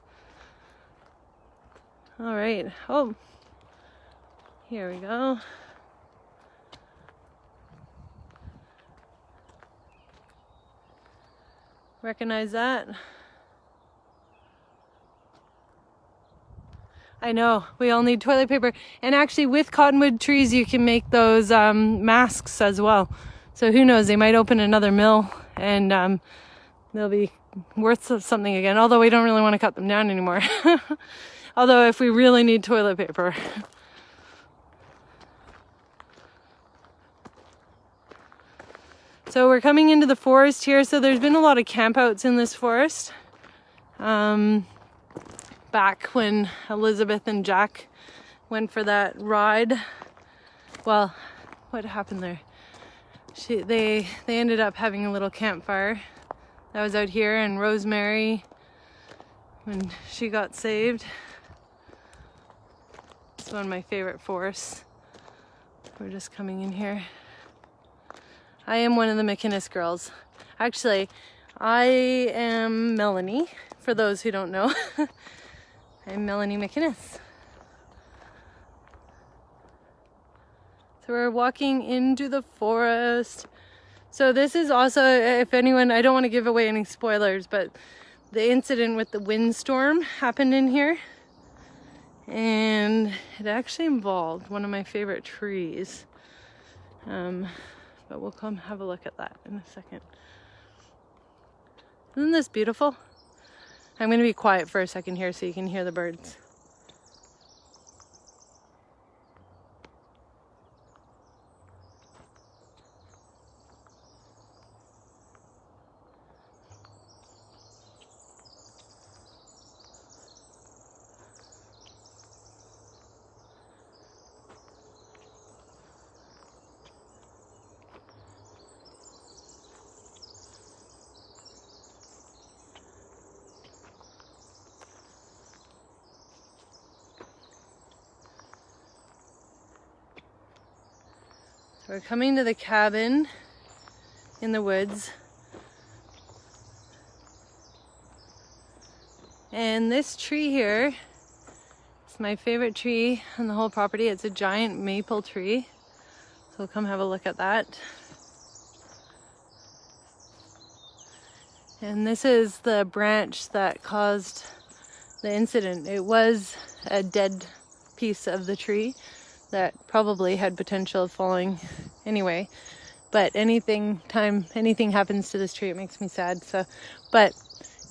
All right. Oh. Here we go. Recognize that? I know, we all need toilet paper. And actually with Cottonwood trees you can make those masks as well. So who knows, they might open another mill and they'll be worth something again. Although we don't really want to cut them down anymore. Although if we really need toilet paper. So we're coming into the forest here. So there's been a lot of campouts in this forest. Back when Elizabeth and Jack went for that ride. Well, what happened there? They ended up having a little campfire. That was out here, and Rosemary, when she got saved. It's one of my favorite forests. We're just coming in here. I am one of the MacInnes girls. Actually, I am Melanie, for those who don't know. I'm Melanie MacInnes. So we're walking into the forest. So this is also, if anyone, I don't want to give away any spoilers, but the incident with the windstorm happened in here. And it actually involved one of my favorite trees. But we'll come have a look at that in a second. Isn't this beautiful? I'm going to be quiet for a second here so you can hear the birds. We're coming to the cabin in the woods. And this tree here is my favorite tree on the whole property. It's a giant maple tree. So we'll come have a look at that. And this is the branch that caused the incident. It was a dead piece of the tree that probably had potential of falling anyway. But anything happens to this tree, it makes me sad. So, but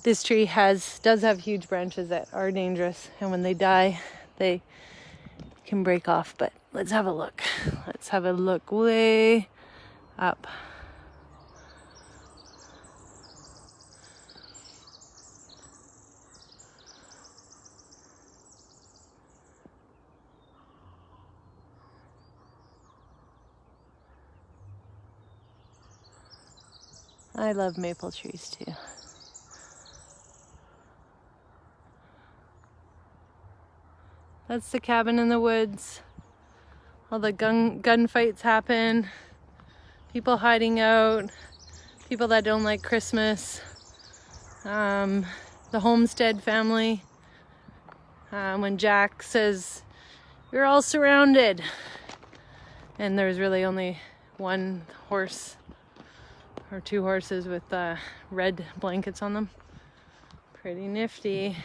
this tree does have huge branches that are dangerous, and when they die, they can break off. But let's have a look. Let's have a look way up. I love maple trees too. That's the cabin in the woods. All the gunfights happen. People hiding out. People that don't like Christmas. The Homestead family. When Jack says, "You're all surrounded." And there's really only one horse or two horses with red blankets on them. Pretty nifty.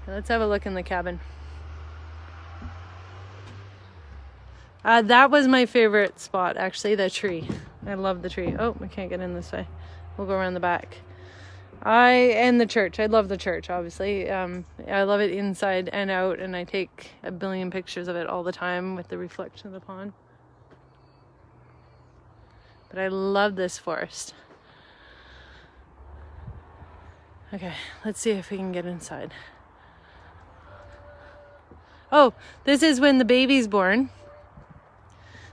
Let's have a look in the cabin. That was my favorite spot, actually, the tree. I love the tree. Oh, we can't get in this way. We'll go around the back. And the church. I love the church, obviously. I love it inside and out, and I take a billion pictures of it all the time with the reflection of the pond. But I love this forest. Okay, let's see if we can get inside. Oh, this is when the baby's born.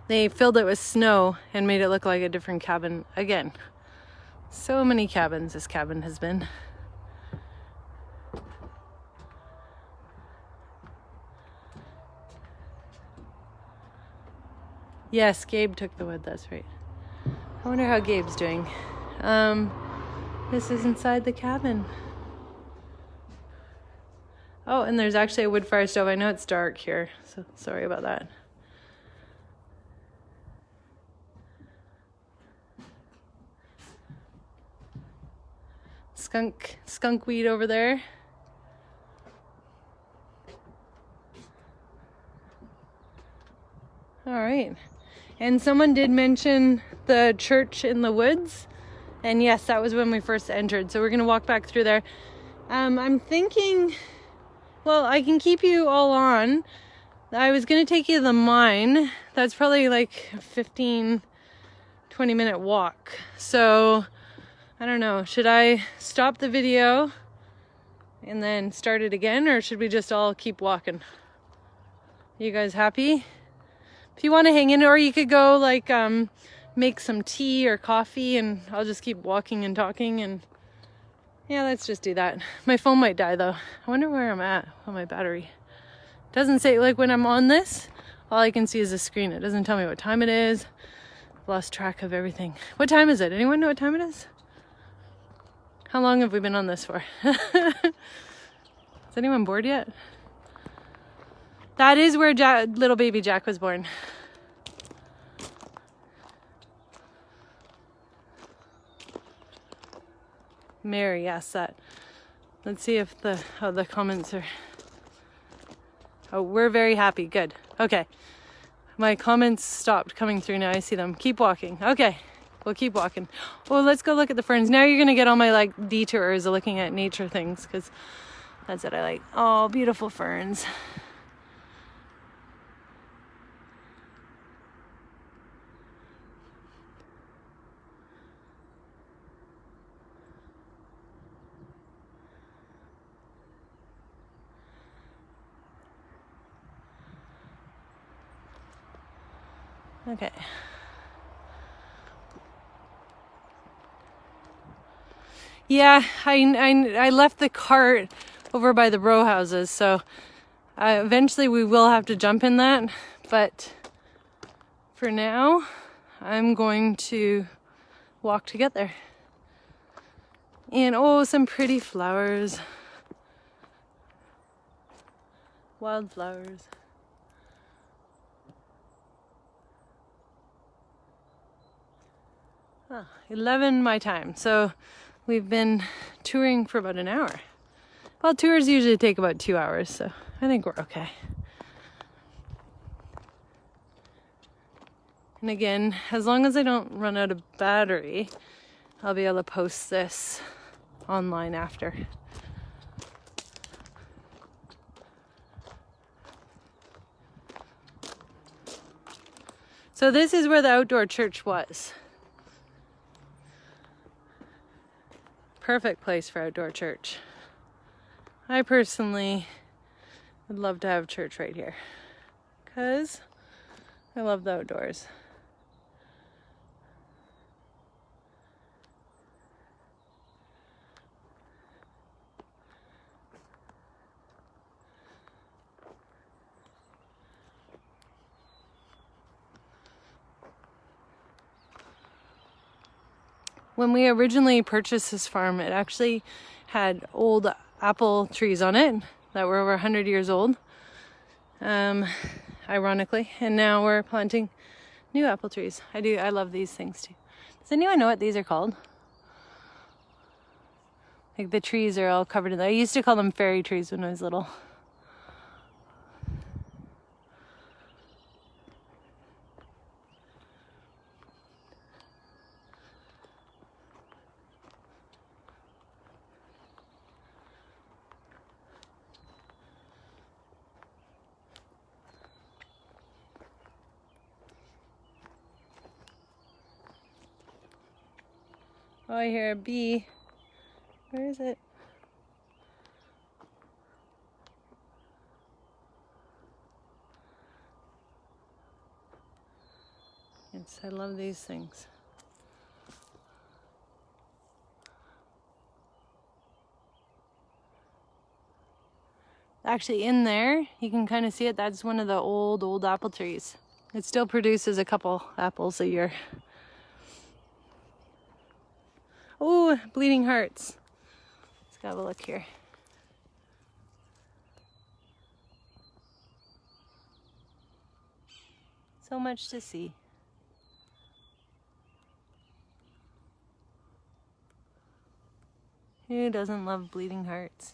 They filled it with snow and made it look like a different cabin again. So many cabins this cabin has been. Yes, Gabe took the wood, that's right. I wonder how Gabe's doing. This is inside the cabin. Oh, and there's actually a wood fire stove. I know it's dark here, so sorry about that. Skunk weed over there. All right. And someone did mention the church in the woods. And yes, that was when we first entered. So we're going to walk back through there. I'm thinking, well, I can keep you all on. I was going to take you to the mine. That's probably like a 15, 20-minute walk. So I don't know. Should I stop the video and then start it again? Or should we just all keep walking? You guys happy? If you want to hang in, or you could go like make some tea or coffee, and I'll just keep walking and talking. And yeah, let's just do that. My phone might die though. I wonder where I'm at on my battery. It doesn't say, like when I'm on this, all I can see is the screen. It doesn't tell me what time it is. I've lost track of everything. What time is it? Anyone know what time it is? How long have we been on this for? Is anyone bored yet? That is where little baby Jack was born. Mary asked that. Let's see if the comments are... Oh, we're very happy. Good. Okay. My comments stopped coming through now. I see them. Keep walking. Okay. We'll keep walking. Oh, let's go look at the ferns. Now you're going to get all my like detours of looking at nature things, because that's what I like. Oh, beautiful ferns. Okay. Yeah, I left the cart over by the row houses, so eventually we will have to jump in that, but for now I'm going to walk to get there. And oh, some pretty flowers. Wildflowers. Oh, 11 my time, so we've been touring for about an hour. Well, tours usually take about 2 hours, so I think we're okay. And again, as long as I don't run out of battery, I'll be able to post this online after. So this is where the outdoor church was. Perfect place for outdoor church. I personally would love to have church right here because I love the outdoors. When we originally purchased this farm, it actually had old apple trees on it that were over 100 years old, ironically, and now we're planting new apple trees. I love these things too. Does anyone know what these are called? Like the trees are all covered in, I used to call them fairy trees when I was little. Oh, I hear a bee. Where is it? Yes, I love these things. Actually, in there, you can kind of see it. That's one of the old apple trees. It still produces a couple apples a year. Oh, bleeding hearts. Let's have a look here. So much to see. Who doesn't love bleeding hearts?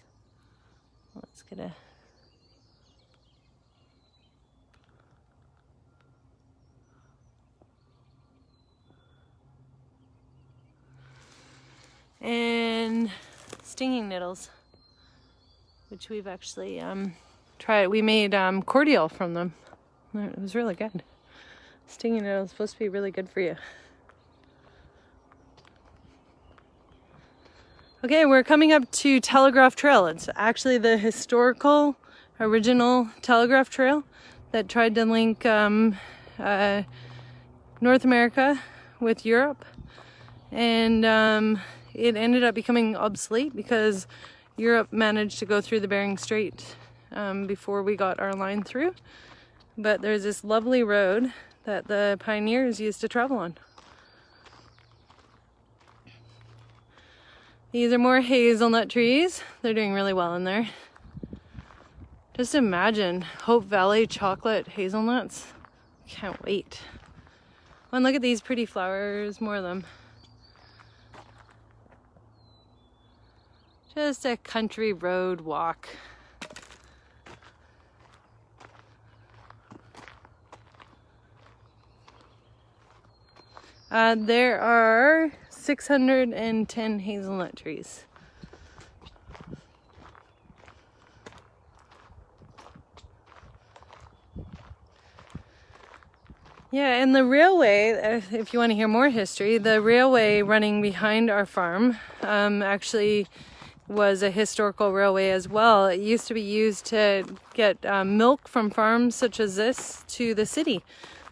Let's get a... And stinging nettles, which we've actually tried. We made cordial from them. It was really good. Stinging nettles supposed to be really good for you. Okay, we're coming up to Telegraph Trail. It's actually the historical original Telegraph Trail that tried to link North America with Europe, and it ended up becoming obsolete because Europe managed to go through the Bering Strait before we got our line through. But there's this lovely road that the pioneers used to travel on. These are more hazelnut trees. They're doing really well in there. Just imagine Hope Valley chocolate hazelnuts. Can't wait. Oh, and look at these pretty flowers, more of them. Just a country road walk. There are 610 hazelnut trees. Yeah, and the railway, if you want to hear more history, the railway running behind our farm actually was a historical railway as well. It used to be used to get milk from farms such as this to the city.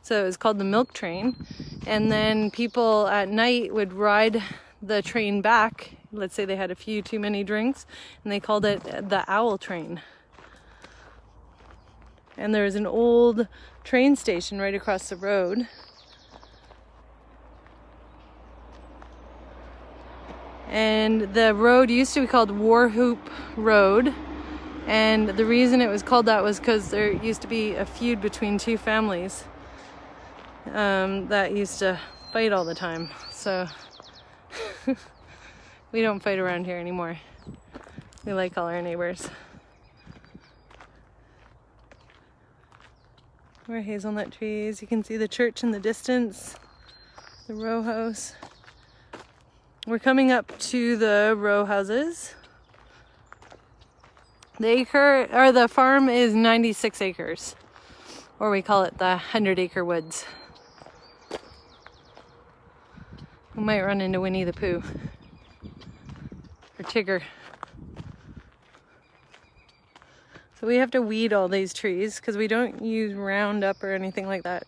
So it was called the milk train. And then people at night would ride the train back. Let's say they had a few too many drinks, and they called it the owl train. And there's an old train station right across the road. And the road used to be called Warhoop Road. And the reason it was called that was because there used to be a feud between two families that used to fight all the time. So We don't fight around here anymore. We like all our neighbors. More hazelnut trees. You can see the church in the distance, the row house. We're coming up to the row houses. The farm is 96 acres, or we call it the 100-acre woods. We might run into Winnie the Pooh or Tigger. So we have to weed all these trees because we don't use Roundup or anything like that,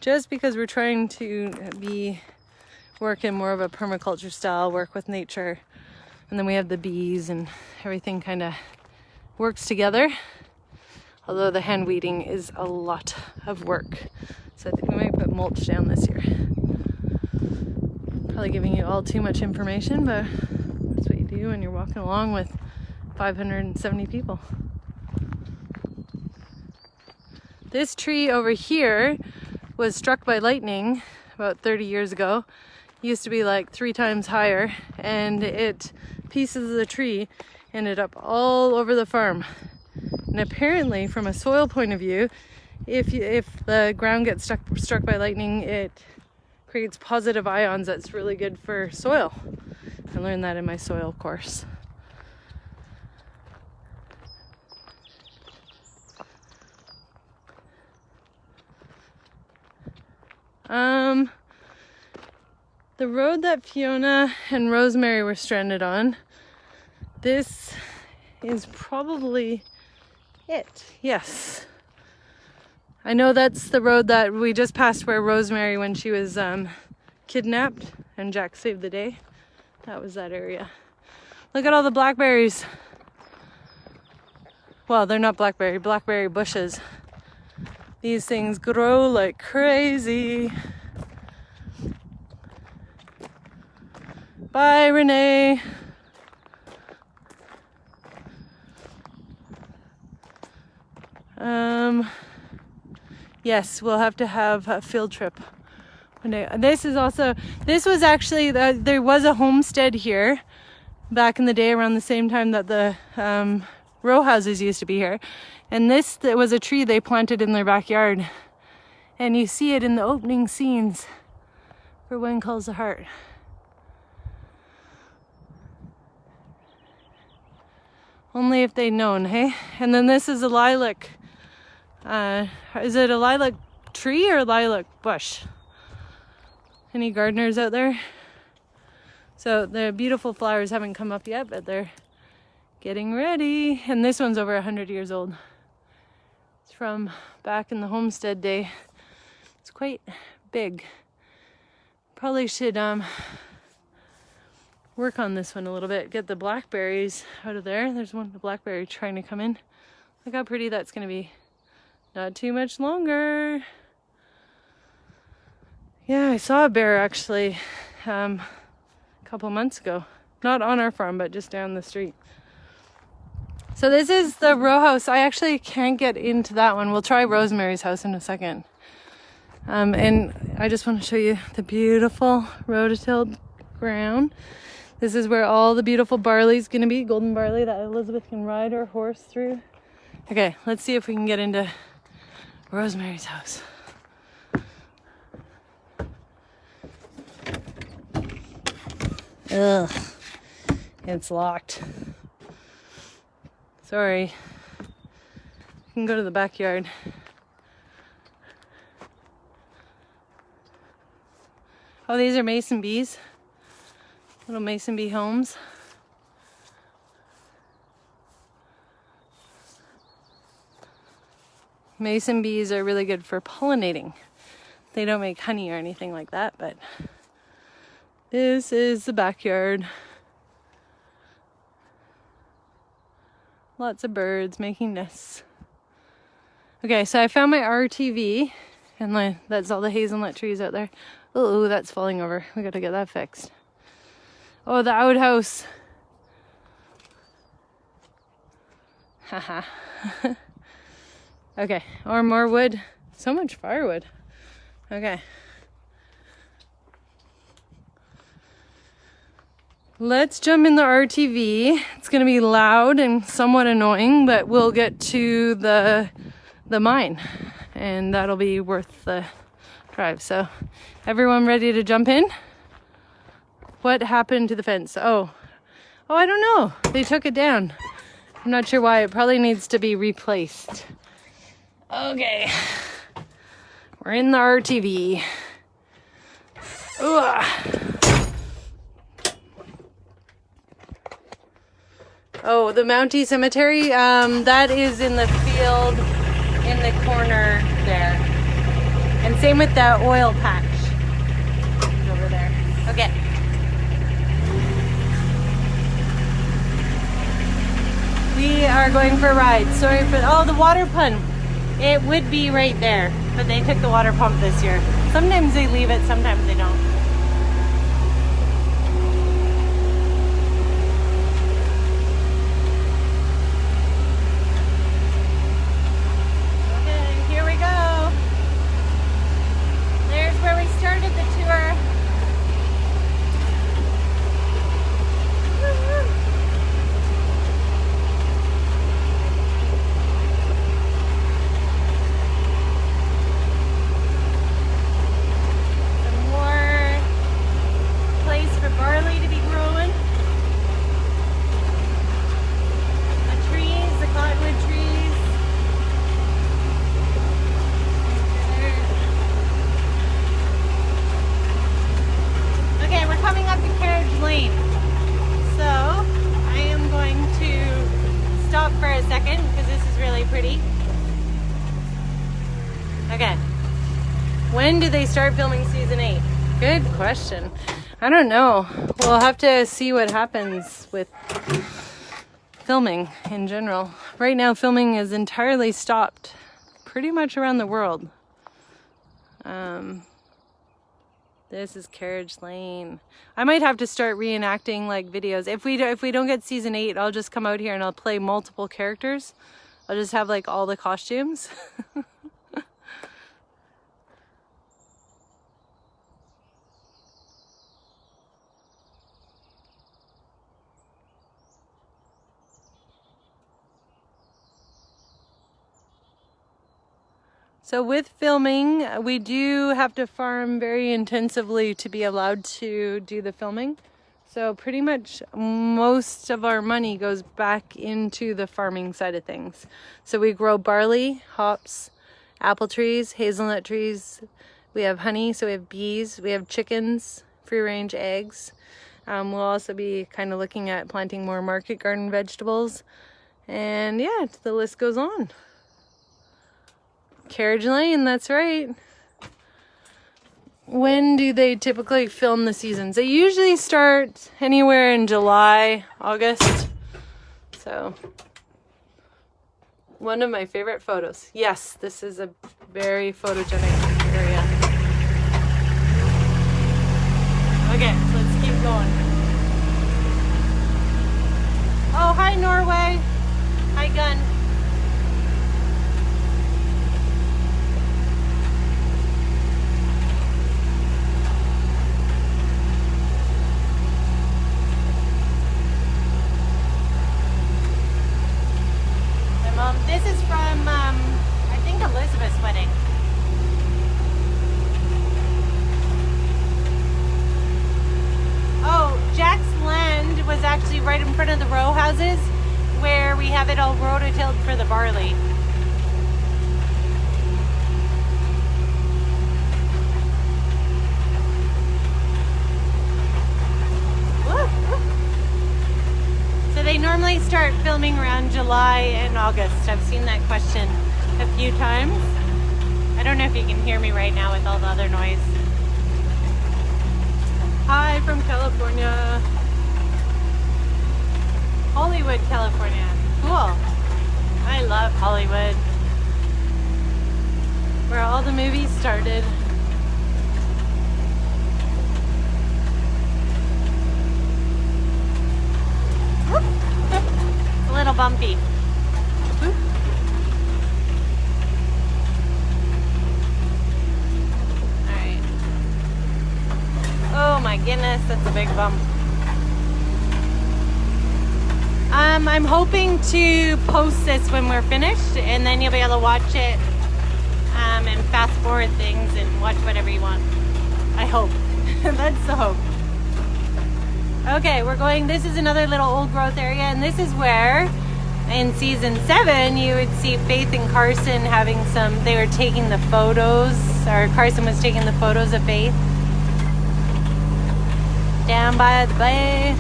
just because we're trying to work in more of a permaculture style, work with nature. And then we have the bees and everything kind of works together. Although the hand weeding is a lot of work. So I think we might put mulch down this year. Probably giving you all too much information, but that's what you do when you're walking along with 570 people. This tree over here was struck by lightning about 30 years ago. It used to be like 3 times higher, and pieces of the tree ended up all over the farm. And apparently, from a soil point of view, if the ground gets struck by lightning, it creates positive ions. That's really good for soil. I learned that in my soil course. The road that Fiona and Rosemary were stranded on, this is probably it. Yes. I know that's the road that we just passed where Rosemary, when she was kidnapped and Jack saved the day. That was that area. Look at all the blackberries. Well, they're not blackberry bushes. These things grow like crazy. Bye, Renee. Yes, we'll have to have a field trip one day. This was actually, there was a homestead here back in the day around the same time that the row houses used to be here. And this was a tree they planted in their backyard. And you see it in the opening scenes for When Calls the Heart. Only if they'd known, hey? And then this is a lilac. Is it a lilac tree or a lilac bush? Any gardeners out there? So the beautiful flowers haven't come up yet, but they're getting ready. And this one's over 100 years old. It's from back in the homestead day. It's quite big. Probably should work on this one a little bit. Get the blackberries out of there. There's one blackberry trying to come in. Look how pretty that's going to be. Not too much longer. Yeah, I saw a bear actually a couple months ago. Not on our farm, but just down the street. So this is the row house. I actually can't get into that one. We'll try Rosemary's house in a second. And I just want to show you the beautiful rototilled ground. This is where all the beautiful barley's going to be. Golden barley that Elizabeth can ride her horse through. Okay, let's see if we can get into Rosemary's house. Ugh, it's locked. Sorry. You can go to the backyard. Oh, these are mason bees. Little mason bee homes. Mason bees are really good for pollinating. They don't make honey or anything like that, but this is the backyard. Lots of birds making nests. Okay, so I found my RTV, and that's all the hazelnut trees out there. Oh, that's falling over. We gotta get that fixed. Oh, the outhouse. Haha. Okay, or more wood. So much firewood. Okay. Let's jump in the RTV. It's gonna be loud and somewhat annoying, but we'll get to the mine, and that'll be worth the drive. So, everyone ready to jump in? What happened to the fence? Oh, I don't know. They took it down. I'm not sure why. It probably needs to be replaced. Okay, we're in the RTV. Ugh. Oh, the Mountie Cemetery, that is in the field in the corner there. And same with the oil patch over there. Okay. We are going for a ride. Sorry for, oh, the water pump. It would be right there, but they took the water pump this year. Sometimes they leave it, sometimes they don't. Barley to be growing. The trees, the Cottonwood Trees. Okay, we're coming up to Carriage Lane. So, I am going to stop for a second because this is really pretty. Okay. When do they start filming season 8? Good question. I don't know. We'll have to see what happens with filming in general. Right now, filming is entirely stopped pretty much around the world. This is Carriage Lane. I might have to start reenacting like videos. If we don't get season 8, I'll just come out here and I'll play multiple characters. I'll just have like all the costumes. So with filming, we do have to farm very intensively to be allowed to do the filming. So pretty much most of our money goes back into the farming side of things. So we grow barley, hops, apple trees, hazelnut trees. We have honey, so we have bees, we have chickens, free range eggs. We'll also be kind of looking at planting more market garden vegetables. And yeah, the list goes on. Carriage Lane, that's right. When do they typically film the seasons? They usually start anywhere in July, August. So, one of my favorite photos. Yes, this is a very photogenic area. Okay, let's keep going. Oh, hi Norway. Hi Gun. This is from, I think, Elizabeth's wedding. Oh, Jack's land was actually right in front of the row houses where we have it all rototilled for the barley. So they normally start filming around July and August. I've seen that question a few times. I don't know if you can hear me right now with all the other noise. Hi from California. Hollywood, California. Cool. I love Hollywood. Where all the movies started. A little bumpy. Alright. Oh my goodness, that's a big bump. I'm hoping to post this when we're finished, and then you'll be able to watch it and fast forward things and watch whatever you want. I hope. That's the hope. Okay, we're going, this is another little old growth area, and this is where in season 7 you would see Faith and Carson having some, they were taking the photos, or Carson was taking the photos of Faith down by the bay.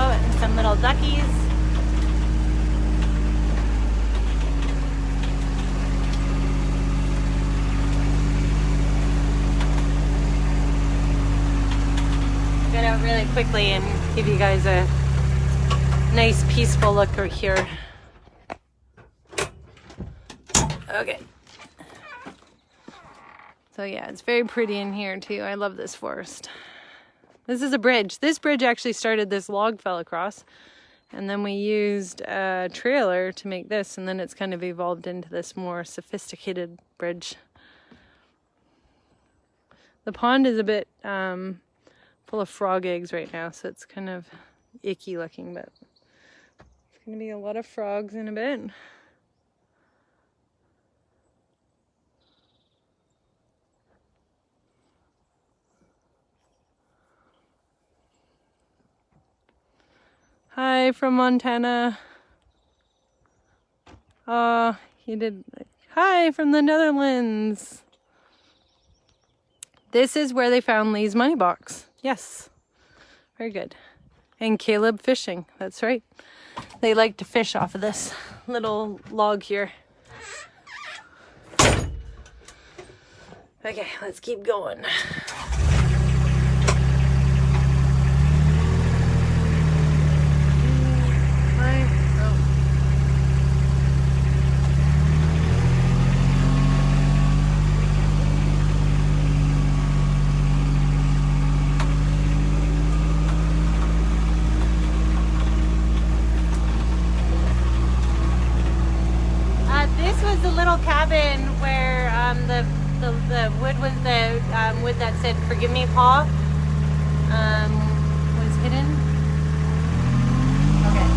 Oh, and some little duckies. Get out really quickly and give you guys a nice peaceful look right here. Okay. So yeah, it's very pretty in here too. I love this forest. This is a bridge. This bridge actually started, this log fell across, and then we used a trailer to make this, and then it's kind of evolved into this more sophisticated bridge. The pond is a bit full of frog eggs right now, so it's kind of icky looking, but it's going to be a lot of frogs in a bit. Hi from Montana. Oh, he did. Hi from the Netherlands. This is where they found Lee's money box. Yes. Very good. And Caleb fishing. That's right. They like to fish off of this little log here. Okay, let's keep going. Cabin where the wood was the wood that said "Forgive me, Pa" was hidden. Okay.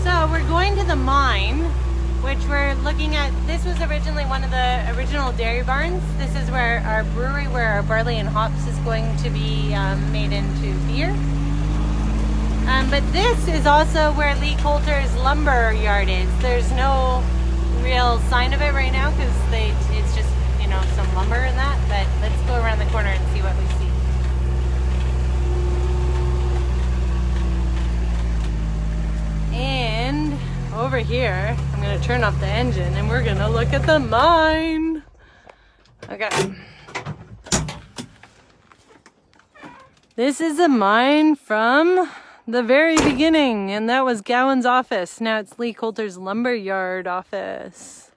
So we're going to the mine, which we're looking at. This was originally one of the original dairy barns. This is where our brewery, where our barley and hops is going to be made into beer. But this is also where Lee Coulter's lumber yard is. There's no real sign of it right now because it's just, you know, some lumber and that. But let's go around the corner and see what we see. And over here, I'm going to turn off the engine and we're going to look at the mine. Okay. This is a mine from the very beginning, and that was Gowans' office. Now it's Lee Coulter's lumberyard office.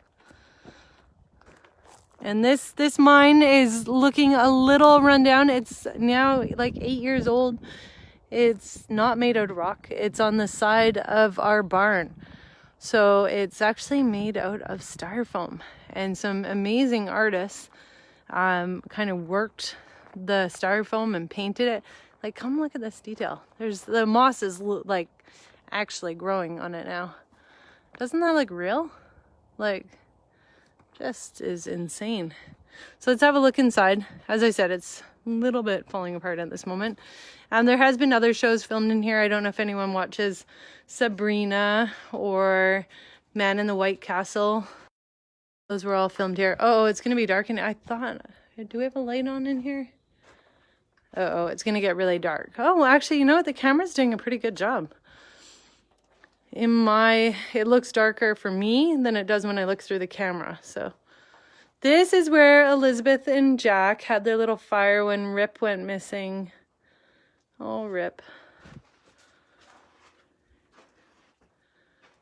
And this mine is looking a little rundown. It's now like 8 years old. It's not made out of rock. It's on the side of our barn. So it's actually made out of styrofoam. And some amazing artists kind of worked the styrofoam and painted it. Like, come look at this detail. There's the moss is like actually growing on it now. Doesn't that look real? Like, just is insane. So let's have a look inside. As I said, it's a little bit falling apart at this moment. There has been other shows filmed in here. I don't know if anyone watches Sabrina or Man in the White Castle. Those were all filmed here. Oh, it's going to be dark. And I thought, do we have a light on in here? Uh-oh, it's going to get really dark. Oh, actually, you know what? The camera's doing a pretty good job. It looks darker for me than it does when I look through the camera. So this is where Elizabeth and Jack had their little fire when Rip went missing. Oh, Rip.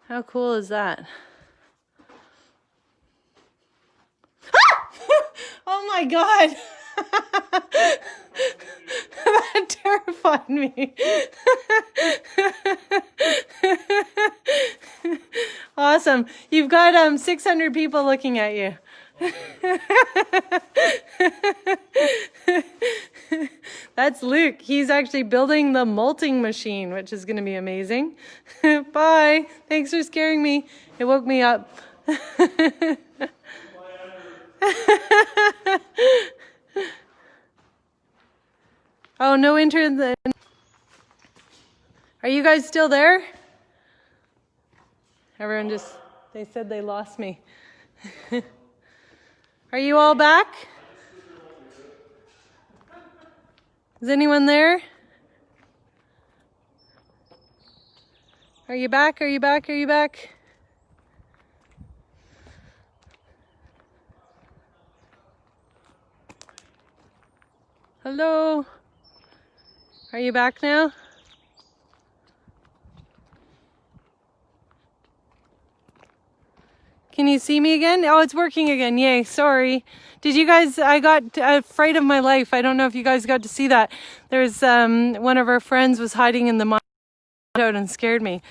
How cool is that? Oh my God. That terrified me. Awesome. You've got 600 people looking at you. That's Luke. He's actually building the molting machine, which is going to be amazing. Bye. Thanks for scaring me. It woke me up. Oh, no enter. Are you guys still there? Everyone just, they said they lost me. Are you all back? Is anyone there? Are you back? Are you back? Are you back? Hello? Are you back now? Can you see me again? Oh, it's working again. Yay, sorry. Did you guys, I got a fright of my life. I don't know if you guys got to see that. There's one of our friends was hiding in the mine and scared me.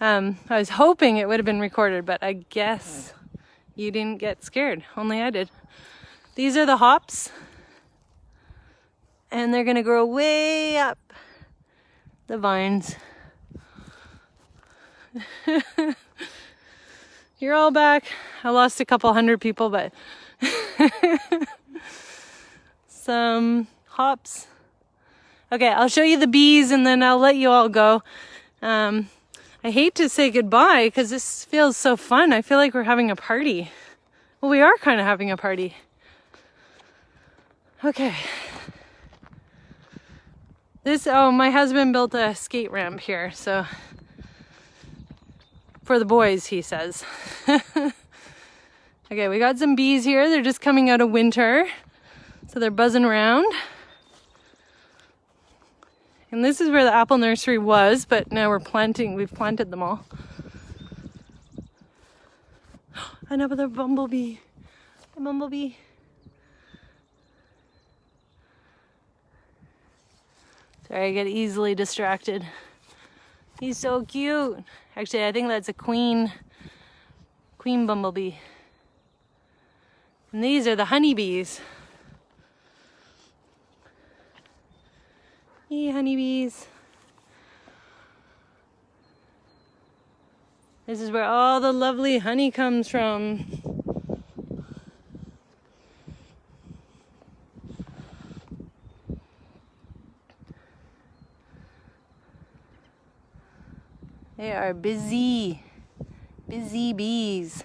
I was hoping it would have been recorded, but I guess you didn't get scared. Only I did. These are the hops. And they're gonna grow way up the vines. You're all back. I lost a couple hundred people, but some hops. Okay, I'll show you the bees and then I'll let you all go. I hate to say goodbye because this feels so fun. I feel like we're having a party. Well, we are kind of having a party. Okay. My husband built a skate ramp here, so for the boys, he says. Okay, we got some bees here. They're just coming out of winter, so they're buzzing around. And this is where the apple nursery was, but now we've planted them all. Another bumblebee. A bumblebee. Sorry, I get easily distracted. He's so cute. Actually, I think that's a queen bumblebee. And these are the honeybees. Hey, honeybees. This is where all the lovely honey comes from. They are busy bees.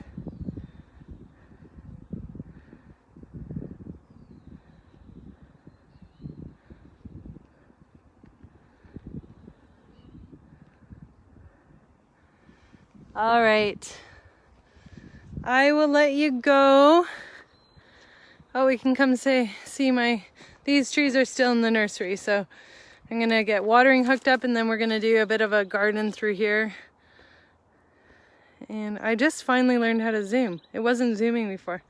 All right, I will let you go. Oh, we can come see these trees are still in the nursery, so I'm gonna get watering hooked up and then we're gonna do a bit of a garden through here. And I just finally learned how to zoom. It wasn't zooming before.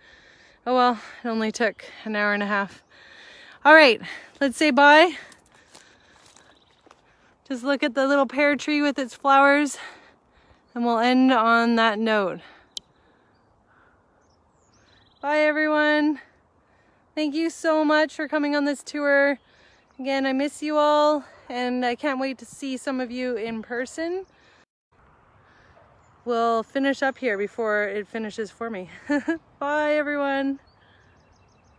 Oh well, it only took an hour and a half. All right, let's say bye. Just look at the little pear tree with its flowers and we'll end on that note. Bye everyone. Thank you so much for coming on this tour. Again, I miss you all, and I can't wait to see some of you in person. We'll finish up here before it finishes for me. Bye, everyone.